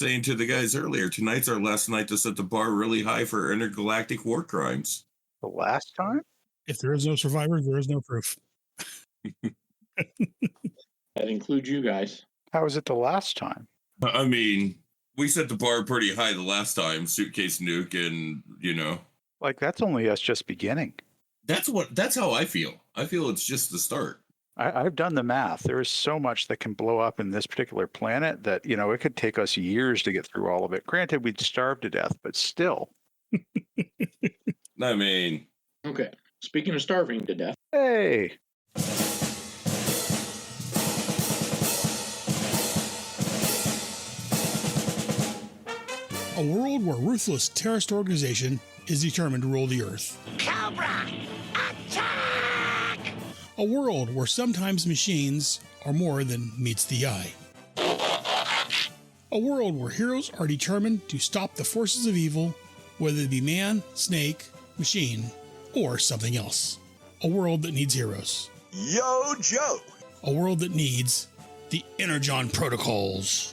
saying to the guys earlier, tonight's our last night to set the bar really high for intergalactic war crimes. The last time? If there is no survivor, there is no proof. That includes you guys. How was it the last time? I mean, we set the bar pretty high the last time, suitcase nuke, and Like, that's only us just beginning. That's how I feel. I feel it's just the start. I've done the math. There is so much that can blow up in this particular planet that, it could take us years to get through all of it. Granted, we'd starve to death, but still. I mean... Okay. Speaking of starving to death. Hey! A world where ruthless terrorist organization is determined to rule the Earth. Cobra! Attack! A world where sometimes machines are more than meets the eye. A world where heroes are determined to stop the forces of evil, whether it be man, snake, machine, or something else. A world that needs heroes. Yo, Joe! A world that needs the Energon Protocols.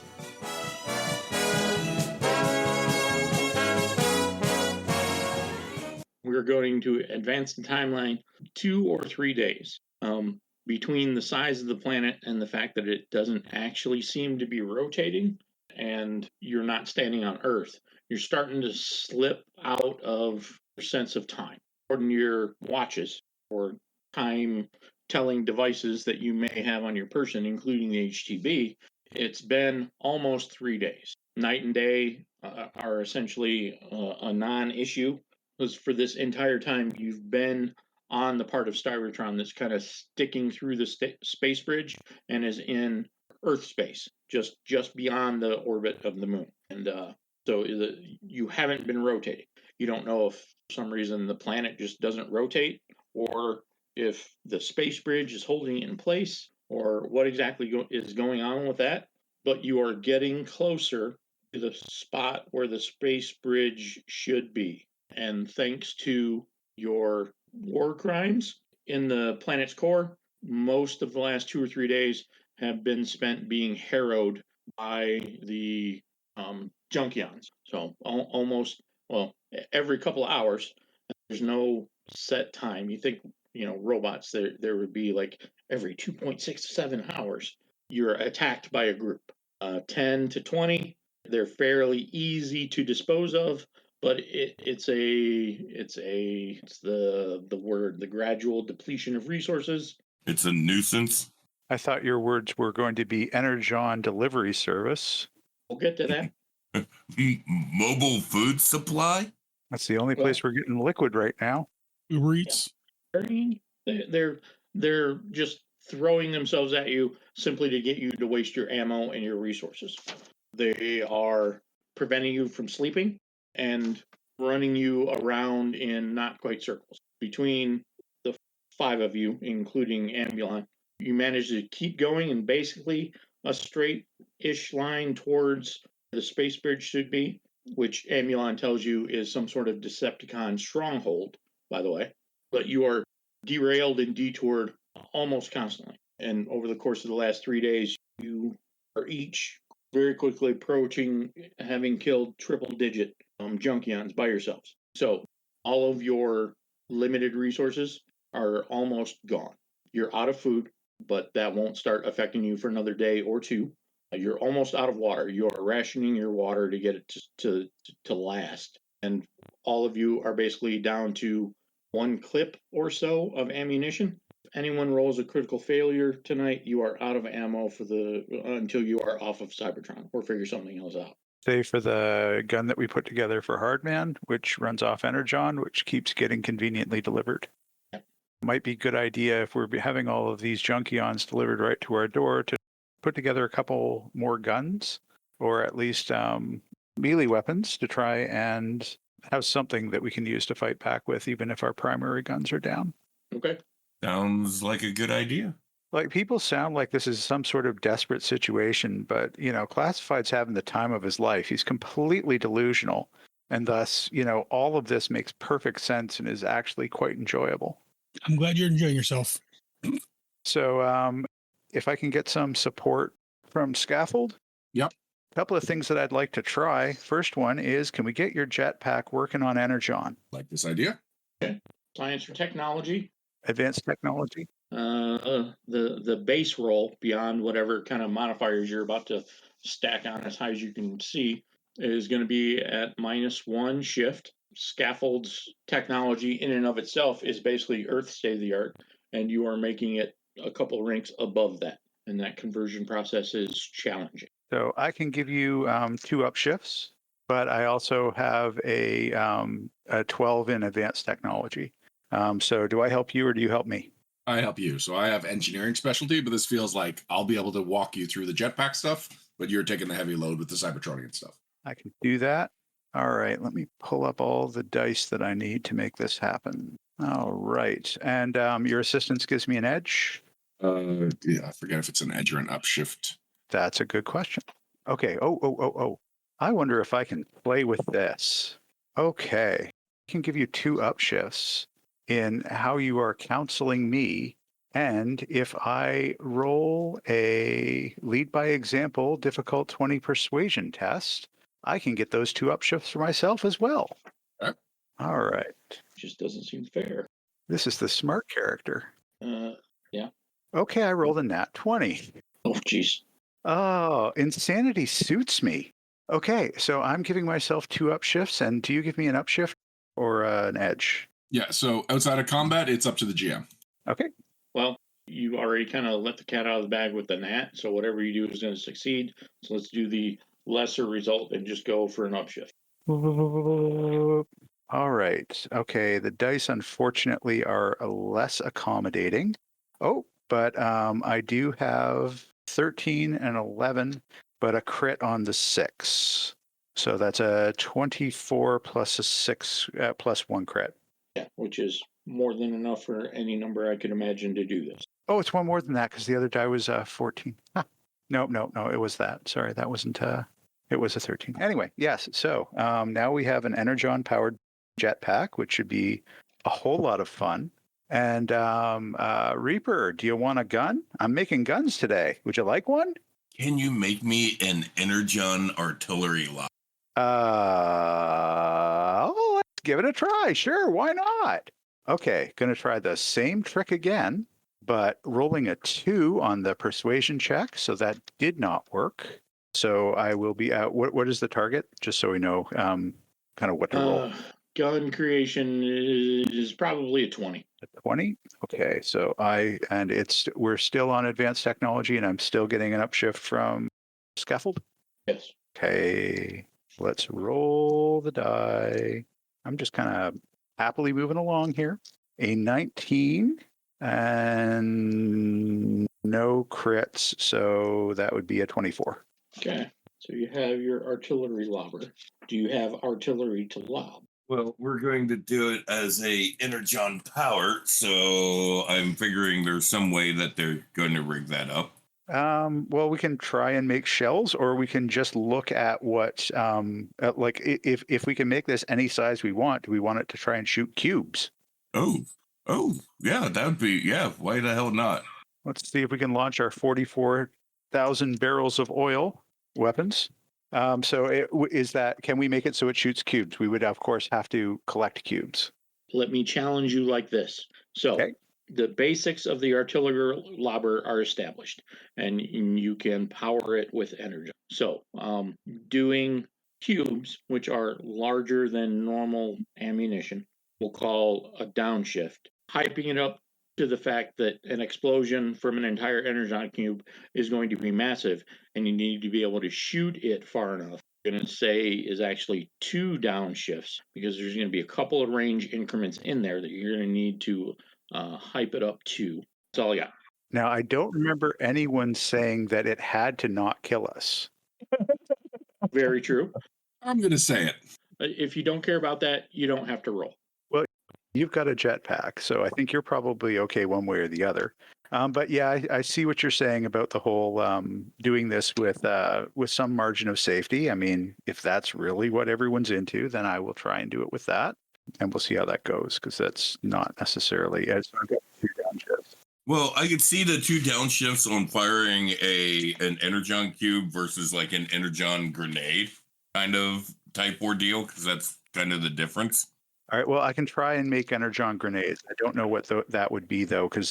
We're going to advance the timeline 2 or 3 days. Between the size of the planet and the fact that it doesn't actually seem to be rotating, and you're not standing on Earth, you're starting to slip out of your sense of time. According to your watches or time-telling devices that you may have on your person, including the HTB, it's been almost 3 days. Night and day are essentially a non-issue, because for this entire time you've been on the part of Cybertron that's kind of sticking through the space bridge and is in Earth space, just beyond the orbit of the moon. And so you haven't been rotating. You don't know if for some reason the planet just doesn't rotate, or if the space bridge is holding it in place, or what exactly is going on with that. But you are getting closer to the spot where the space bridge should be. And thanks to your war crimes in the planet's core, most of the last 2 or 3 days have been spent being harrowed by the junkions. So almost, every couple of hours, there's no set time. You think, robots, there would be like every 2.67 hours, you're attacked by a group. 10 to 20, they're fairly easy to dispose of, but it's the gradual depletion of resources. It's a nuisance. I thought your words were going to be Energon delivery service. We'll get to that. Mobile food supply? That's the only place we're getting liquid right now. Uber Eats. Yeah. They're just throwing themselves at you simply to get you to waste your ammo and your resources. They are preventing you from sleeping and running you around in not quite circles. Between the 5 of you, including Ambulon, you manage to keep going in basically a straight-ish line towards the space bridge should be, which Ambulon tells you is some sort of Decepticon stronghold, by the way. But you are derailed and detoured almost constantly. And over the course of the last 3 days, you are each very quickly approaching having killed triple-digit junkions by yourselves. So all of your limited resources are almost gone. You're out of food, but that won't start affecting you for another day or 2. You're almost out of water. You are rationing your water to get it to last. And all of you are basically down to 1 clip or so of ammunition. If anyone rolls a critical failure tonight, you are out of ammo until you are off of Cybertron or figure something else out. Save for the gun that we put together for Hardman, which runs off Energon, which keeps getting conveniently delivered. Yep. Might be a good idea if we're having all of these junkions delivered right to our door to put together a couple more guns, or at least melee weapons to try and have something that we can use to fight back with, even if our primary guns are down. Okay. Sounds like a good idea. Like, people sound like this is some sort of desperate situation, but, Classified's having the time of his life. He's completely delusional. And thus, all of this makes perfect sense and is actually quite enjoyable. I'm glad you're enjoying yourself. So, if I can get some support from Scaffold. Yep. couple of things that I'd like to try. First one is, can we get your jetpack working on Energon? Like this idea? Okay. Science or technology. Advanced technology? The base roll beyond whatever kind of modifiers you're about to stack on as high as you can see is going to be at -1 shift. Scaffolds technology in and of itself is basically Earth state of the art, and you are making it a couple ranks above that, and that conversion process is challenging. So I can give you 2 upshifts, but I also have a 12 in advanced technology. So do I help you or do you help me? I help you. So I have engineering specialty, but this feels like I'll be able to walk you through the jetpack stuff, but you're taking the heavy load with the Cybertronian stuff. I can do that. All right, let me pull up all the dice that I need to make this happen. All right, and your assistance gives me an edge. Yeah, I forget if it's an edge or an upshift. That's a good question. Okay. Oh. I wonder if I can play with this. Okay. I can give you 2 upshifts in how you are counseling me. And if I roll a lead by example, difficult 20 persuasion test, I can get those 2 upshifts for myself as well. Okay. All right. Just doesn't seem fair. This is the smart character. Yeah. Okay, I rolled a nat 20. Oh, geez. Oh, insanity suits me. Okay, so I'm giving myself 2 upshifts, and do you give me an upshift or an edge? Yeah, so outside of combat, it's up to the GM. Okay. Well, you already kind of let the cat out of the bag with the gnat, so whatever you do is going to succeed. So let's do the lesser result and just go for an upshift. All right. Okay, the dice unfortunately are less accommodating. Oh, but I do have 13 and 11, but a crit on the 6. So that's a 24 plus a 6 plus 1 crit. Yeah, which is more than enough for any number I could imagine to do this. Oh, it's one more than that because the other die was 14. Huh. No, it was that. Sorry, that wasn't. It was a 13. Anyway, yes. So now we have an Energon powered jetpack, which should be a whole lot of fun. And Reaper, do you want a gun? I'm making guns today. Would you like one? Can you make me an Energon artillery lock? Let's give it a try. Sure, why not? Okay, going to try the same trick again, but rolling a 2 on the persuasion check. So that did not work. So I will be out. What is the target? Just so we know kind of what to roll. Gun creation is probably a 20. A 20? Okay, so we're still on advanced technology and I'm still getting an upshift from Scaffold? Yes. Okay, let's roll the die. I'm just kind of happily moving along here. A 19 and no crits, so that would be a 24. Okay, so you have your artillery lobber. Do you have artillery to lob? Well, we're going to do it as a Energon power, so I'm figuring there's some way that they're going to rig that up. Well, we can try and make shells, or we can just look at what, like if we can make this any size we want, do we want it to try and shoot cubes? Oh, yeah, that would be, yeah, why the hell not? Let's see if we can launch our 44,000 barrels of oil weapons. Can we make it so it shoots cubes? We would, of course, have to collect cubes. Let me challenge you like this. So Okay. The basics of the artillery lobber are established, and you can power it with energy. So doing cubes, which are larger than normal ammunition, we'll call a downshift. Hyping it up to the fact that an explosion from an entire Energon cube is going to be massive, and you need to be able to shoot it far enough. I'm going to say is actually 2 downshifts, because there's going to be a couple of range increments in there that you're going to need to hype it up to. That's all I got. Now, I don't remember anyone saying that it had to not kill us. Very true. I'm going to say it. If you don't care about that, you don't have to roll. Well, you've got a jetpack, so I think you're probably okay one way or the other. But yeah, I see what you're saying about the whole doing this with some margin of safety. I mean, if that's really what everyone's into, then I will try and do it with that. And we'll see how that goes, because that's not necessarily as 2 downshifts. Well, I could see the two downshifts on firing an energon cube versus like an energon grenade kind of type ordeal, because that's kind of the difference. All right. Well, I can try and make energon grenades. I don't know what that would be though, because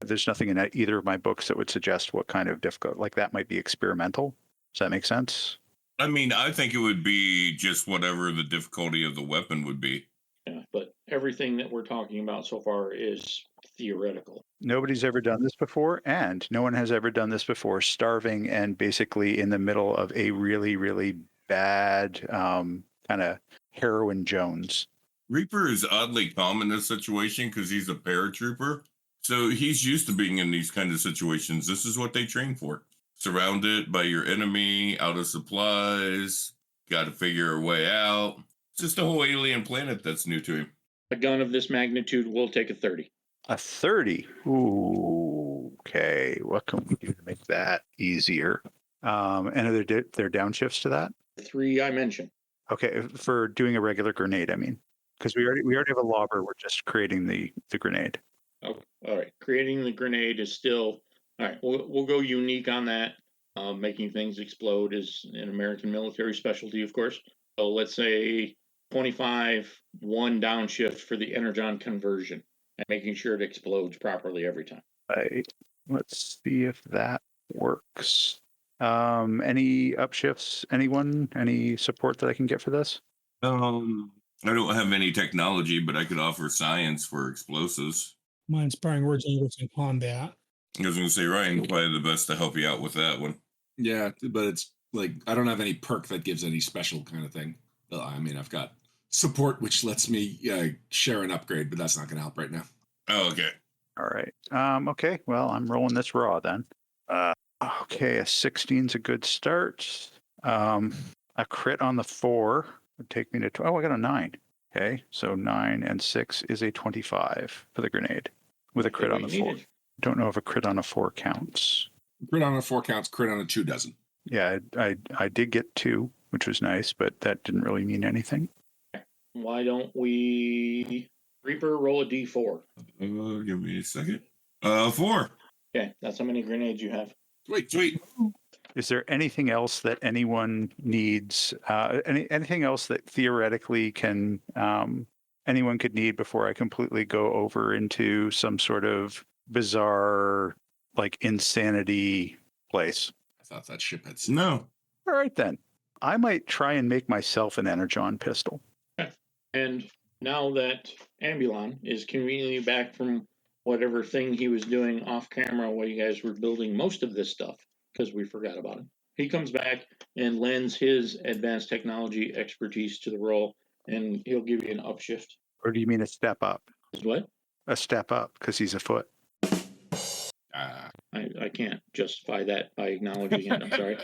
there's nothing in either of my books that would suggest what kind of difficult. Like that might be experimental. Does that make sense? I mean, I think it would be just whatever the difficulty of the weapon would be. Yeah, but everything that we're talking about so far is theoretical. Nobody's ever done this before, and no one has ever done this before, starving and basically in the middle of a really, really bad kind of heroin Jones. Reaper is oddly calm in this situation because he's a paratrooper. So he's used to being in these kind of situations. This is what they train for. Surrounded by your enemy, out of supplies, got to figure a way out. It's just a whole alien planet that's new to him. A gun of this magnitude will take a 30. A 30. Ooh, okay. What can we do to make that easier? And are there downshifts to that? The 3 I mentioned. Okay, for doing a regular grenade, I mean, because we already have a lobber. We're just creating the grenade. Oh, all right. Creating the grenade is still all right. We'll go unique on that. Making things explode is an American military specialty, of course. So let's say 25, 1 downshift for the energon conversion and making sure it explodes properly every time. Right. Let's see if that works. Any upshifts? Anyone? Any support that I can get for this? I don't have any technology, but I could offer science for explosives. My inspiring words and words upon that. I was going to say, Ryan, probably the best to help you out with that one. Yeah, but it's like I don't have any perk that gives any special kind of thing. Well, I mean, I've got support, which lets me share an upgrade, but that's not going to help right now. Oh, okay. All right. Okay. Well, I'm rolling this raw then. Okay, a 16's a good start. A crit on the 4 would take me to I got a 9. Okay, so 9 and 6 is a 25 for the grenade with a crit on the 4. Don't know if a crit on a 4 counts. Crit on a 4 counts. Crit on a 2 doesn't. Yeah, I did get 2, which was nice, but that didn't really mean anything. Why don't we Reaper roll a d4? Give me a second. 4. Okay, that's how many grenades you have. Sweet. Is there anything else that anyone needs? Anything else that theoretically can anyone could need before I completely go over into some sort of bizarre, like insanity place? I thought that ship had. No. All right then. I might try and make myself an energon pistol. And now that Ambulon is conveniently back from whatever thing he was doing off camera while you guys were building most of this stuff, because we forgot about him. He comes back and lends his advanced technology expertise to the role, and he'll give you an upshift. Or do you mean a step up? What? A step up because he's a foot. I can't justify that by acknowledging it. I'm sorry.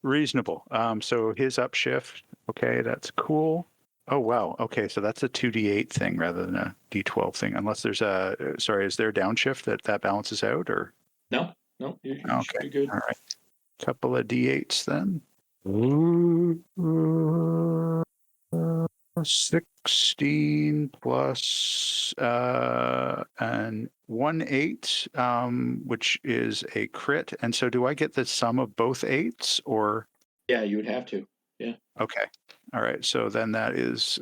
Reasonable. So his upshift. Okay, that's cool. Oh, wow. Okay, so that's a 2d8 thing rather than a d12 thing. Unless there's is there a downshift that balances out or? No, you should be good. All right. Couple of d8s then. 16 plus and 1 8, which is a crit. And so do I get the sum of both 8s or? Yeah, you would have to. Yeah. Okay. All right. So then that is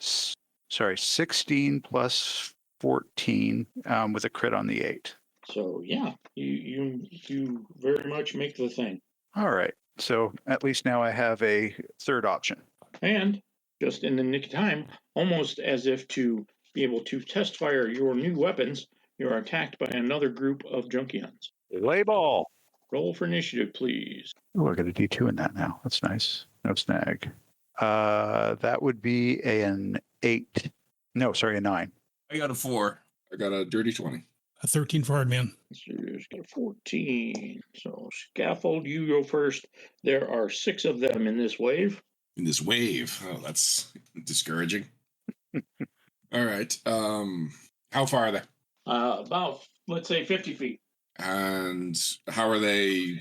16 plus 14 with a crit on the 8. So yeah, you very much make the thing. All right. So at least now I have a third option. And just in the nick of time, almost as if to be able to test fire your new weapons, you are attacked by another group of Junkions. Lay ball. Roll for initiative, please. Oh, I got a D2 in that now. That's nice. No snag. That would be an 8. No, sorry, a 9. I got a 4. I got a dirty 20. A 13 for Hardman. It's got a 14. So scaffold, you go first. There are 6 of them in this wave. In this wave. Oh, that's discouraging. All right. How far are they? About, let's say, 50 feet. And how are they?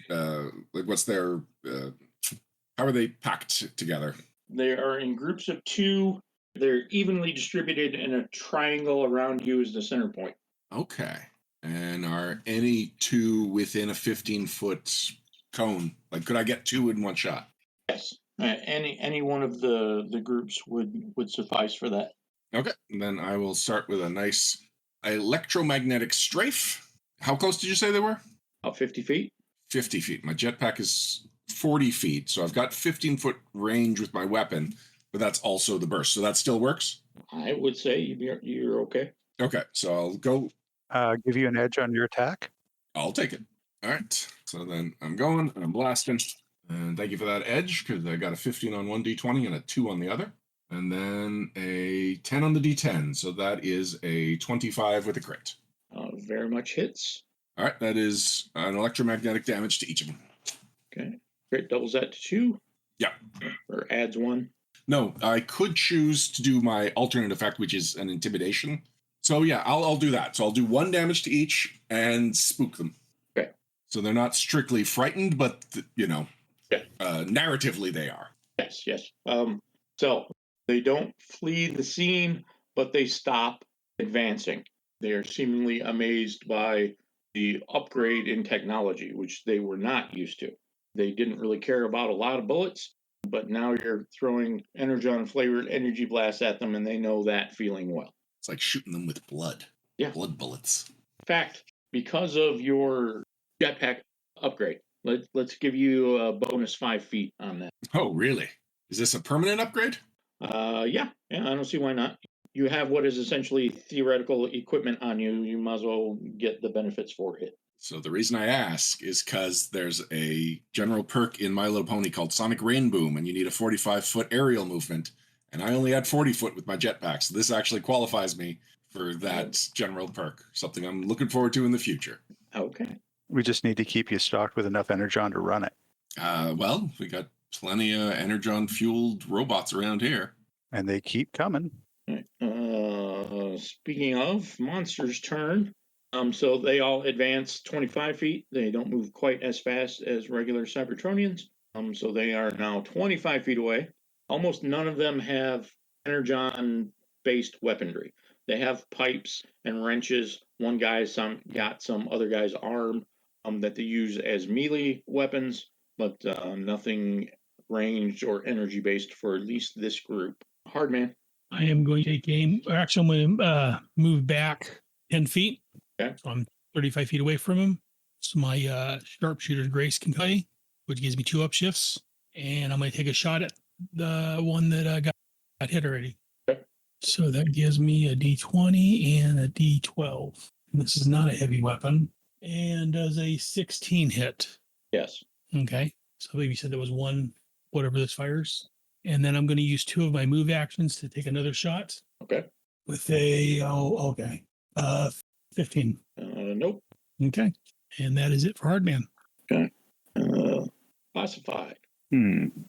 What's their? How are they packed together? They are in groups of 2. They're evenly distributed, and a triangle around you is the center point. Okay. And are any two within a 15-foot cone? Like, could I get two in one shot? Yes. Any one of the groups would suffice for that. Okay. And then I will start with a nice electromagnetic strafe. How close did you say they were? About 50 feet. 50 feet. My jetpack is 40 feet. So I've got 15-foot range with my weapon, but that's also the burst. So that still works? I would say you're okay. Okay. So I'll go. Give you an edge on your attack. I'll take it. All right. So then I'm going and I'm blasting. And thank you for that edge, because I got a 15 on one D20 and a 2 on the other. And then a 10 on the D10. So that is a 25 with a crit. Very much hits. All right. That is an electromagnetic damage to each of them. Okay. Crit doubles that to 2. Yeah. Or adds 1. No, I could choose to do my alternate effect, which is an intimidation. So yeah, I'll do that. So I'll do 1 damage to each and spook them. Okay. So they're not strictly frightened, but narratively they are. Yes. So they don't flee the scene, but they stop advancing. They are seemingly amazed by the upgrade in technology, which they were not used to. They didn't really care about a lot of bullets, but now you're throwing Energon flavored energy blasts at them, and they know that feeling well. It's like shooting them with blood. Yeah. Blood bullets. In fact, because of your jetpack upgrade, let's give you a bonus 5 feet on that. Oh, really? Is this a permanent upgrade? Yeah, I don't see why not. You have what is essentially theoretical equipment on you. You might as well get the benefits for it. So the reason I ask is because there's a general perk in My Little Pony called Sonic Rain Boom, and you need a 45-foot aerial movement, and I only had 40 foot with my jetpack, so this actually qualifies me for that general perk, something I'm looking forward to in the future. Okay. We just need to keep you stocked with enough Energon to run it. Well, we got plenty of Energon-fueled robots around here. And they keep coming. Speaking of, monster's turn. So they all advance 25 feet. They don't move quite as fast as regular Cybertronians. So they are now 25 feet away. Almost none of them have Energon-based weaponry. They have pipes and wrenches. One guy's got some other guy's arm that they use as melee weapons, but nothing ranged or energy-based for at least this group. Hardman. I am going to take aim. Actually, I'm going to move back 10 feet. Okay. So I'm 35 feet away from him. So my sharpshooter's grace can play, which gives me 2 upshifts. And I'm going to take a shot at the one that got hit already. Okay. So that gives me a D20 and a D12. And this is not a heavy weapon. And does a 16 hit. Yes. Okay. So I believe you said there was 1, whatever this fires. And then I'm going to use 2 of my move actions to take another shot. Okay. With a, 15. Nope. Okay. And that is it for Hardman. Okay. Classified. I'm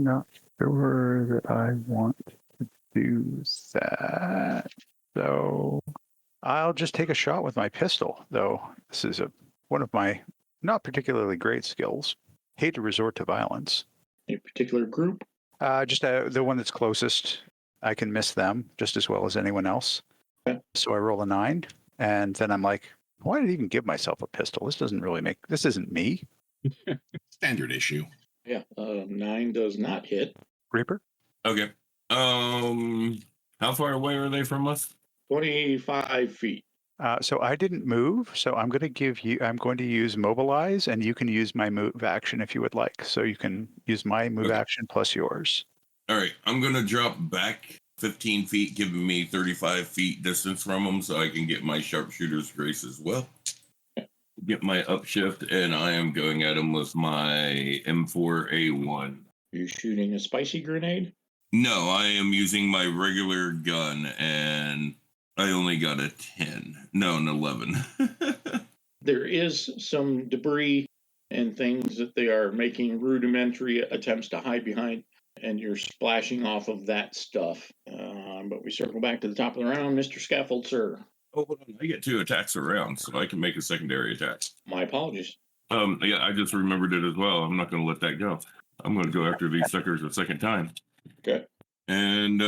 not sure that I want to do that. So I'll just take a shot with my pistol, though this is one of my not particularly great skills. Hate to resort to violence. A particular group? Just the one that's closest. I can miss them just as well as anyone else. Okay. So I roll a 9, and then I'm like, why did I even give myself a pistol? This isn't me. Standard issue. Yeah. 9 does not hit. Reaper? Okay. How far away are they from us? 25 feet. So I didn't move, so I'm going to use mobilize, and you can use my move action if you would like. So you can use my move action plus yours. All right. I'm going to drop back 15 feet, giving me 35 feet distance from them so I can get my sharpshooter's grace as well. Get my upshift, and I am going at him with my M4A1. You shooting a spicy grenade? No, I am using my regular gun, and I only got a 10. No, an 11. There is some debris and things that they are making rudimentary attempts to hide behind, and you're splashing off of that stuff. But we circle back to the top of the round. Mr. Scaffold, sir. Oh, hold on. I get 2 attacks around, so I can make a secondary attack. My apologies. Yeah, I just remembered it as well. I'm not going to let that go. I'm going to go after these suckers a second time. Okay. And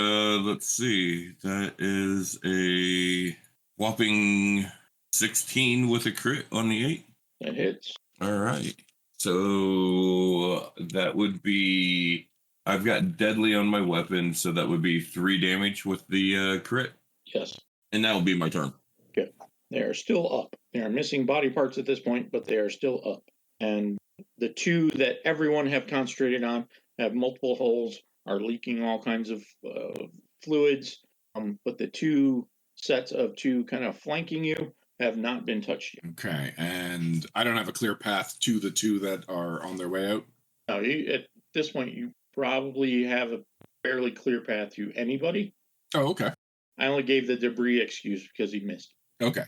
let's see. That is a Whopping 16 with a crit on the 8. That hits. All right. So that would be, I've got deadly on my weapon, so that would be 3 damage with the crit. Yes. And that will be my turn. Good. They are still up. They are missing body parts at this point, but they are still up. And the 2 that everyone have concentrated on have multiple holes, are leaking all kinds of fluids. But the 2 sets of 2 kind of flanking you have not been touched yet. Okay, and I don't have a clear path to the 2 that are on their way out. Now, at this point, you probably have a fairly clear path to anybody. Oh, okay. I only gave the debris excuse because he missed. Okay.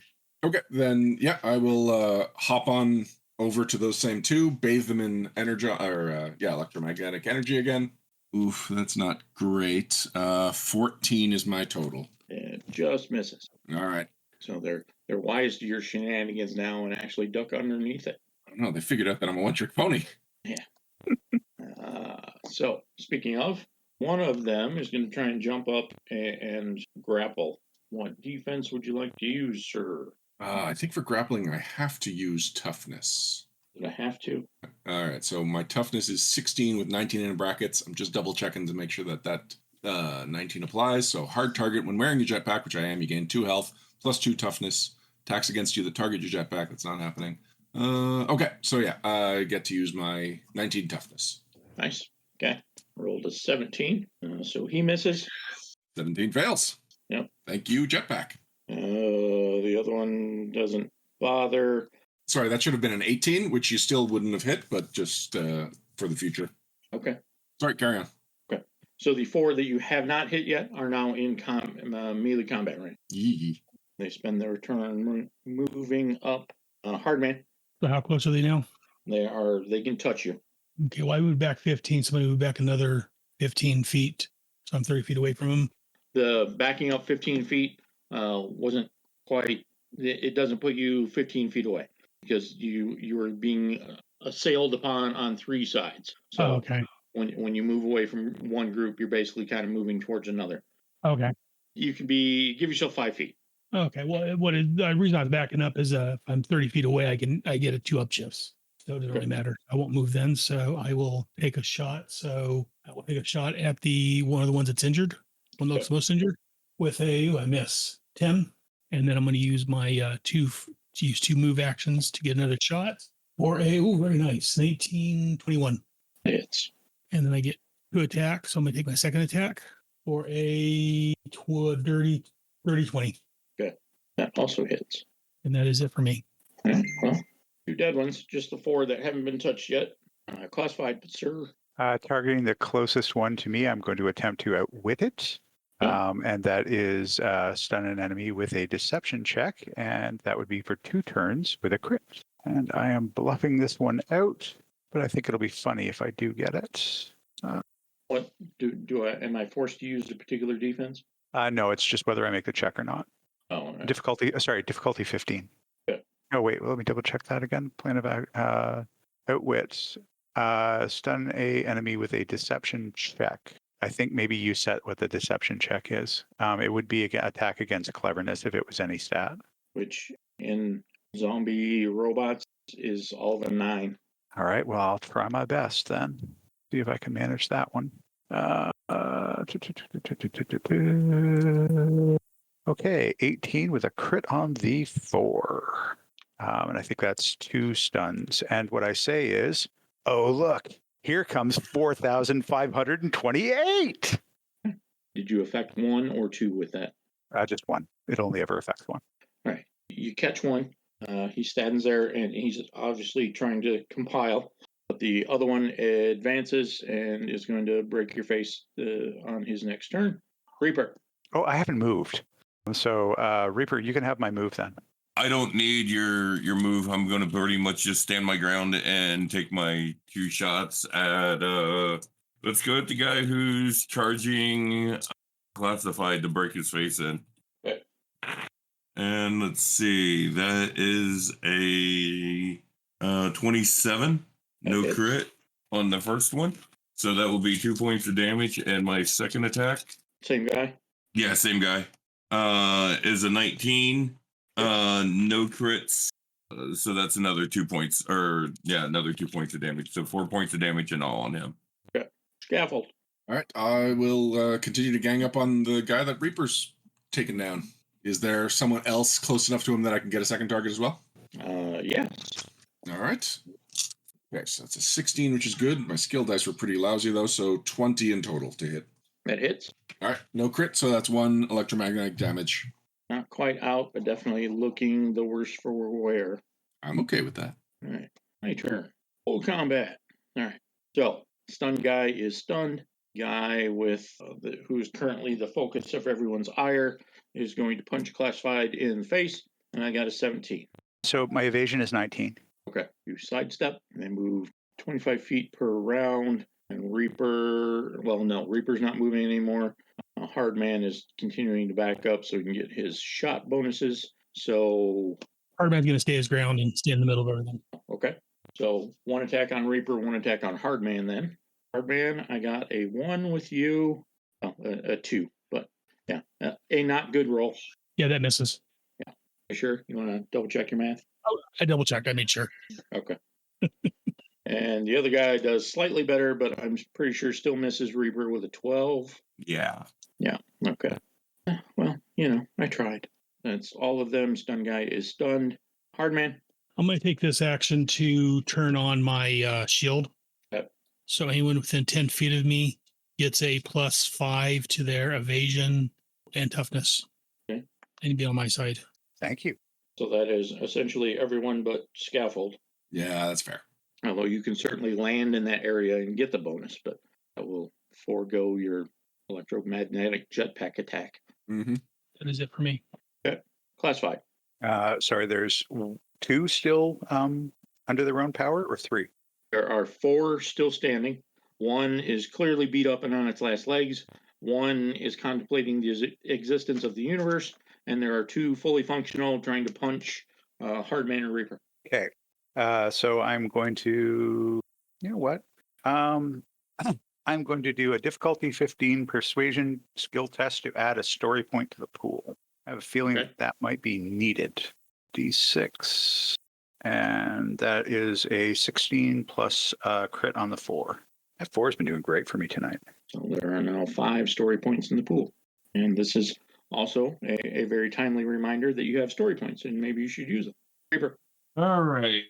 Then yeah, I will hop on over to those same 2, bathe them in electromagnetic energy again. Oof, that's not great. 14 is my total. It just misses. All right. So they're wise to your shenanigans now and actually duck underneath it. I don't know. They figured out that I'm a one-trick pony. Yeah. So speaking of, one of them is going to try and jump up and grapple. What defense would you like to use, sir? I think for grappling, I have to use toughness. Did I have to? All right. So my toughness is 16 with 19 in brackets. I'm just double checking to make sure that 19 applies. So hard target when wearing your jetpack, which I am, you gain 2 health plus 2 toughness. Attacks against you that target your jetpack. That's not happening. Okay. So yeah, I get to use my 19 toughness. Nice. Okay. Rolled a 17. So he misses. 17 fails. Yep. Thank you, jetpack. The other one doesn't bother. Sorry, that should have been an 18, which you still wouldn't have hit, but just for the future. Okay. Sorry, carry on. Okay. So the 4 that you have not hit yet are now in melee combat range. Yee. They spend their turn moving up. Hardman. So how close are they now? They can touch you. Okay, well, I moved back 15. Somebody moved back another 15 feet. So I'm 30 feet away from them. The backing up 15 feet wasn't quite. It doesn't put you 15 feet away because you are being assailed upon on 3 sides. So okay. When you move away from one group, you're basically kind of moving towards another. Okay. You can give yourself 5 feet. Okay. Well, the reason I was backing up is if I'm 30 feet away, I get a 2 up shifts. So it doesn't really matter. I won't move then. So I will take a shot. So I will take a shot at one of the ones that's injured, one that looks most injured, with I miss 10, and then I'm going to use my 2 move actions to get another shot. Or very nice, 18, 21. Hits. And then I get 2 attacks. So I'm going to take my second attack for a dirty 20. Good. That also hits. And that is it for me. Well, 2 dead ones, just the 4 that haven't been touched yet. Classified, but sir. Targeting the closest one to me, I'm going to attempt to outwit it. And that is stun an enemy with a deception check. And that would be for 2 turns with a crit. And I am bluffing this one out, but I think it'll be funny if I do get it. What am I forced to use a particular defense? No, it's just whether I make the check or not. Oh, right. Difficulty 15. Good. Oh, wait, let me double check that again. Plan of outwit. Stun a enemy with a deception check. I think maybe you set what the deception check is. It would be an attack against cleverness if it was any stat. Which in zombie robots is all the 9. All right, well, I'll try my best then. See if I can manage that one. Okay, 18 with a crit on the 4. And I think that's 2 stuns. And what I say is, oh, look, here comes 4,528. Did you affect 1 or 2 with that? Just 1. It only ever affects 1. All right. You catch one. He stands there and he's obviously trying to compile. But the other one advances and is going to break your face on his next turn. Reaper. Oh, I haven't moved. So, Reaper, you can have my move then. I don't need your move. I'm going to pretty much just stand my ground and take my 2 shots at, let's go at the guy who's charging classified to break his face in. Okay. And let's see, that is a 27, no crit on the first one. So that will be 2 points of damage. And my second attack. Same guy? Yeah, same guy. Is a 19 No crits. So that's another 2 points, another 2 points of damage. So 4 points of damage in all on him. Okay. Scaffold. All right, I will continue to gang up on the guy that Reaper's taken down. Is there someone else close enough to him that I can get a second target as well? Yes. All right. Okay, so that's a 16, which is good. My skill dice were pretty lousy, though, so 20 in total to hit. That hits. All right, no crit, so that's 1 electromagnetic damage. Not quite out, but definitely looking the worse for wear. I'm okay with that. All right. My turn. Full combat. All right. So, stunned guy is stunned. Guy with who's currently the focus of everyone's ire is going to punch classified in the face, and I got a 17. So my evasion is 19. Okay. You sidestep and then move 25 feet per round. And Reaper, well, no, Reaper's not moving anymore. Hardman is continuing to back up so he can get his shot bonuses. So, Hardman's going to stay his ground and stay in the middle of everything. okay. So, 1 attack on Reaper, 1 attack on Hardman then. Hardman, I got a 1 with you. Oh, a 2. But, yeah, a not good roll. Yeah, that misses. You sure? You want to double check your math? Oh, I double checked. I made sure. Okay. And the other guy does slightly better, but I'm pretty sure still misses Reaper with a 12. Yeah. Yeah, okay. Well, I tried. That's all of them. Stun guy is stunned. Hardman. I'm going to take this action to turn on my shield. Yep. So anyone within 10 feet of me gets a +5 to their evasion and toughness. Okay. Anybody on my side. Thank you. So that is essentially everyone but Scaffold. Yeah, that's fair. Although you can certainly land in that area and get the bonus, but that will forego your electromagnetic jetpack attack. Mm-hmm. That is it for me. Okay. Classified. Sorry, there's 2 still under their own power, or 3? There are 4 still standing. 1 is clearly beat up and on its last legs. 1 is contemplating the existence of the universe. And there are 2 fully functional trying to punch Hardman and Reaper. Okay. So I'm going to, you know what? I'm going to do a difficulty 15 persuasion skill test to add a story point to the pool. I have a feeling that might be needed. D6. And that is a 16 plus crit on the 4. That 4 has been doing great for me tonight. So there are now 5 story points in the pool. And this is also a very timely reminder that you have story points and maybe you should use them. Reaper. All right.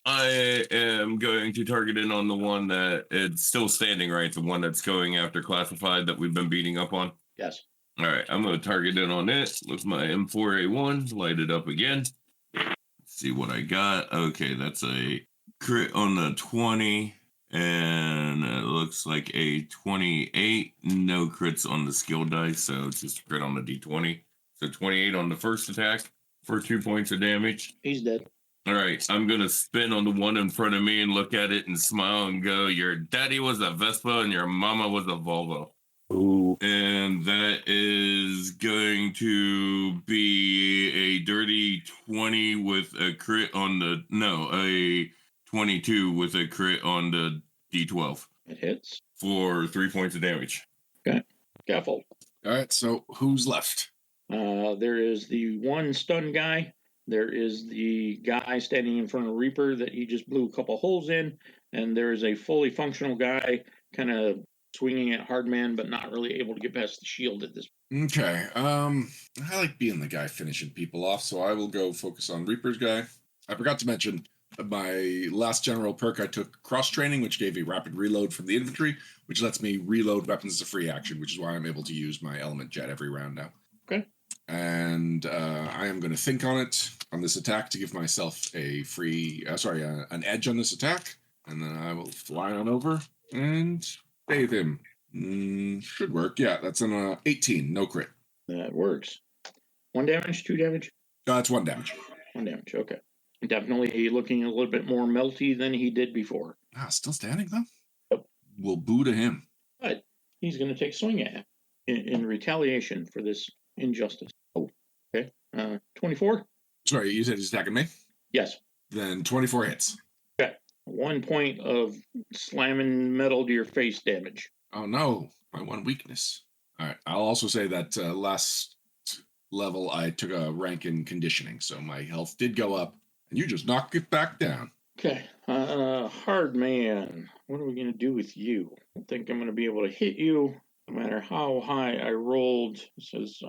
I am going to target in on the one that it's still standing, right? The one that's going after classified that we've been beating up on. Yes. All right. I'm going to target in on it with my M4A1. Light it up again. Let's see what I got. Okay, that's a crit on the 20. And it looks like a 28. No crits on the skill dice, so it's just a crit on the D20. So 28 on the first attack for 2 points of damage. He's dead. All right, I'm going to spin on the one in front of me and look at it and smile and go, your daddy was a Vespa and your mama was a Volvo. Ooh. And that is going to be a dirty 20 with a crit on a 22 with a crit on the D12. It hits. For 3 points of damage. Okay. Scaffold. All right, so who's left? There is the one stun guy. There is the guy standing in front of Reaper that he just blew a couple holes in. And there is a fully functional guy kind of swinging at Hardman, but not really able to get past the shield at this point. Okay. I like being the guy finishing people off, so I will go focus on Reaper's guy. I forgot to mention my last general perk, I took cross training, which gave a rapid reload from the infantry, which lets me reload weapons as a free action, which is why I'm able to use my element jet every round now. Okay. And I am going to think on it on this attack to give myself a free, an edge on this attack, and then I will fly on over and bathe him. Should work. Yeah, that's an 18, no crit. That works. 1 damage, 2 damage? It's 1 damage. 1 damage, okay. Definitely looking a little bit more melty than he did before. Still standing though? Yep. We'll boo to him. But he's going to take a swing at him in retaliation for this injustice. Oh, okay. 24? Sorry, you said he's attacking me? Yes. Then 24 hits. Okay. 1 point of slamming metal to your face damage. Oh no, my one weakness. All right, I'll also say that last level, I took a rank in conditioning, so my health did go up, and you just knocked it back down. Okay. Hard man. What are we going to do with you? I don't think I'm going to be able to hit you no matter how high I rolled. It says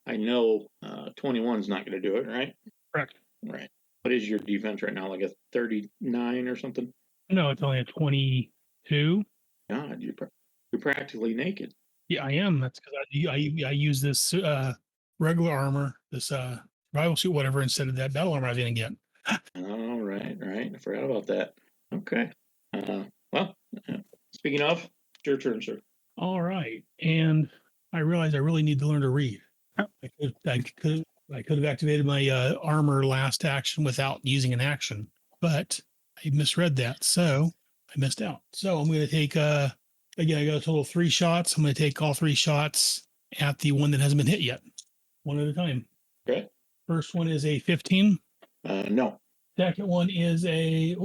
I know 21's not going to do it, right? Correct. Right. What is your defense right now? Like a 39 or something? No, it's only a 22. God, you're practically naked. Yeah, I am. That's because I use this regular armor, this survival suit, whatever, instead of that battle armor I didn't get. All right. I forgot about that. Okay. Well, speaking of, it's your turn, sir. All right, and I realized I really need to learn to read. I could have activated my armor last action without using an action, but I misread that, so I missed out. So I'm going to take again. I got a total of 3 shots. I'm going to take all 3 shots at the one that hasn't been hit yet, one at a time. Okay. First one is a 15. No. Second one is a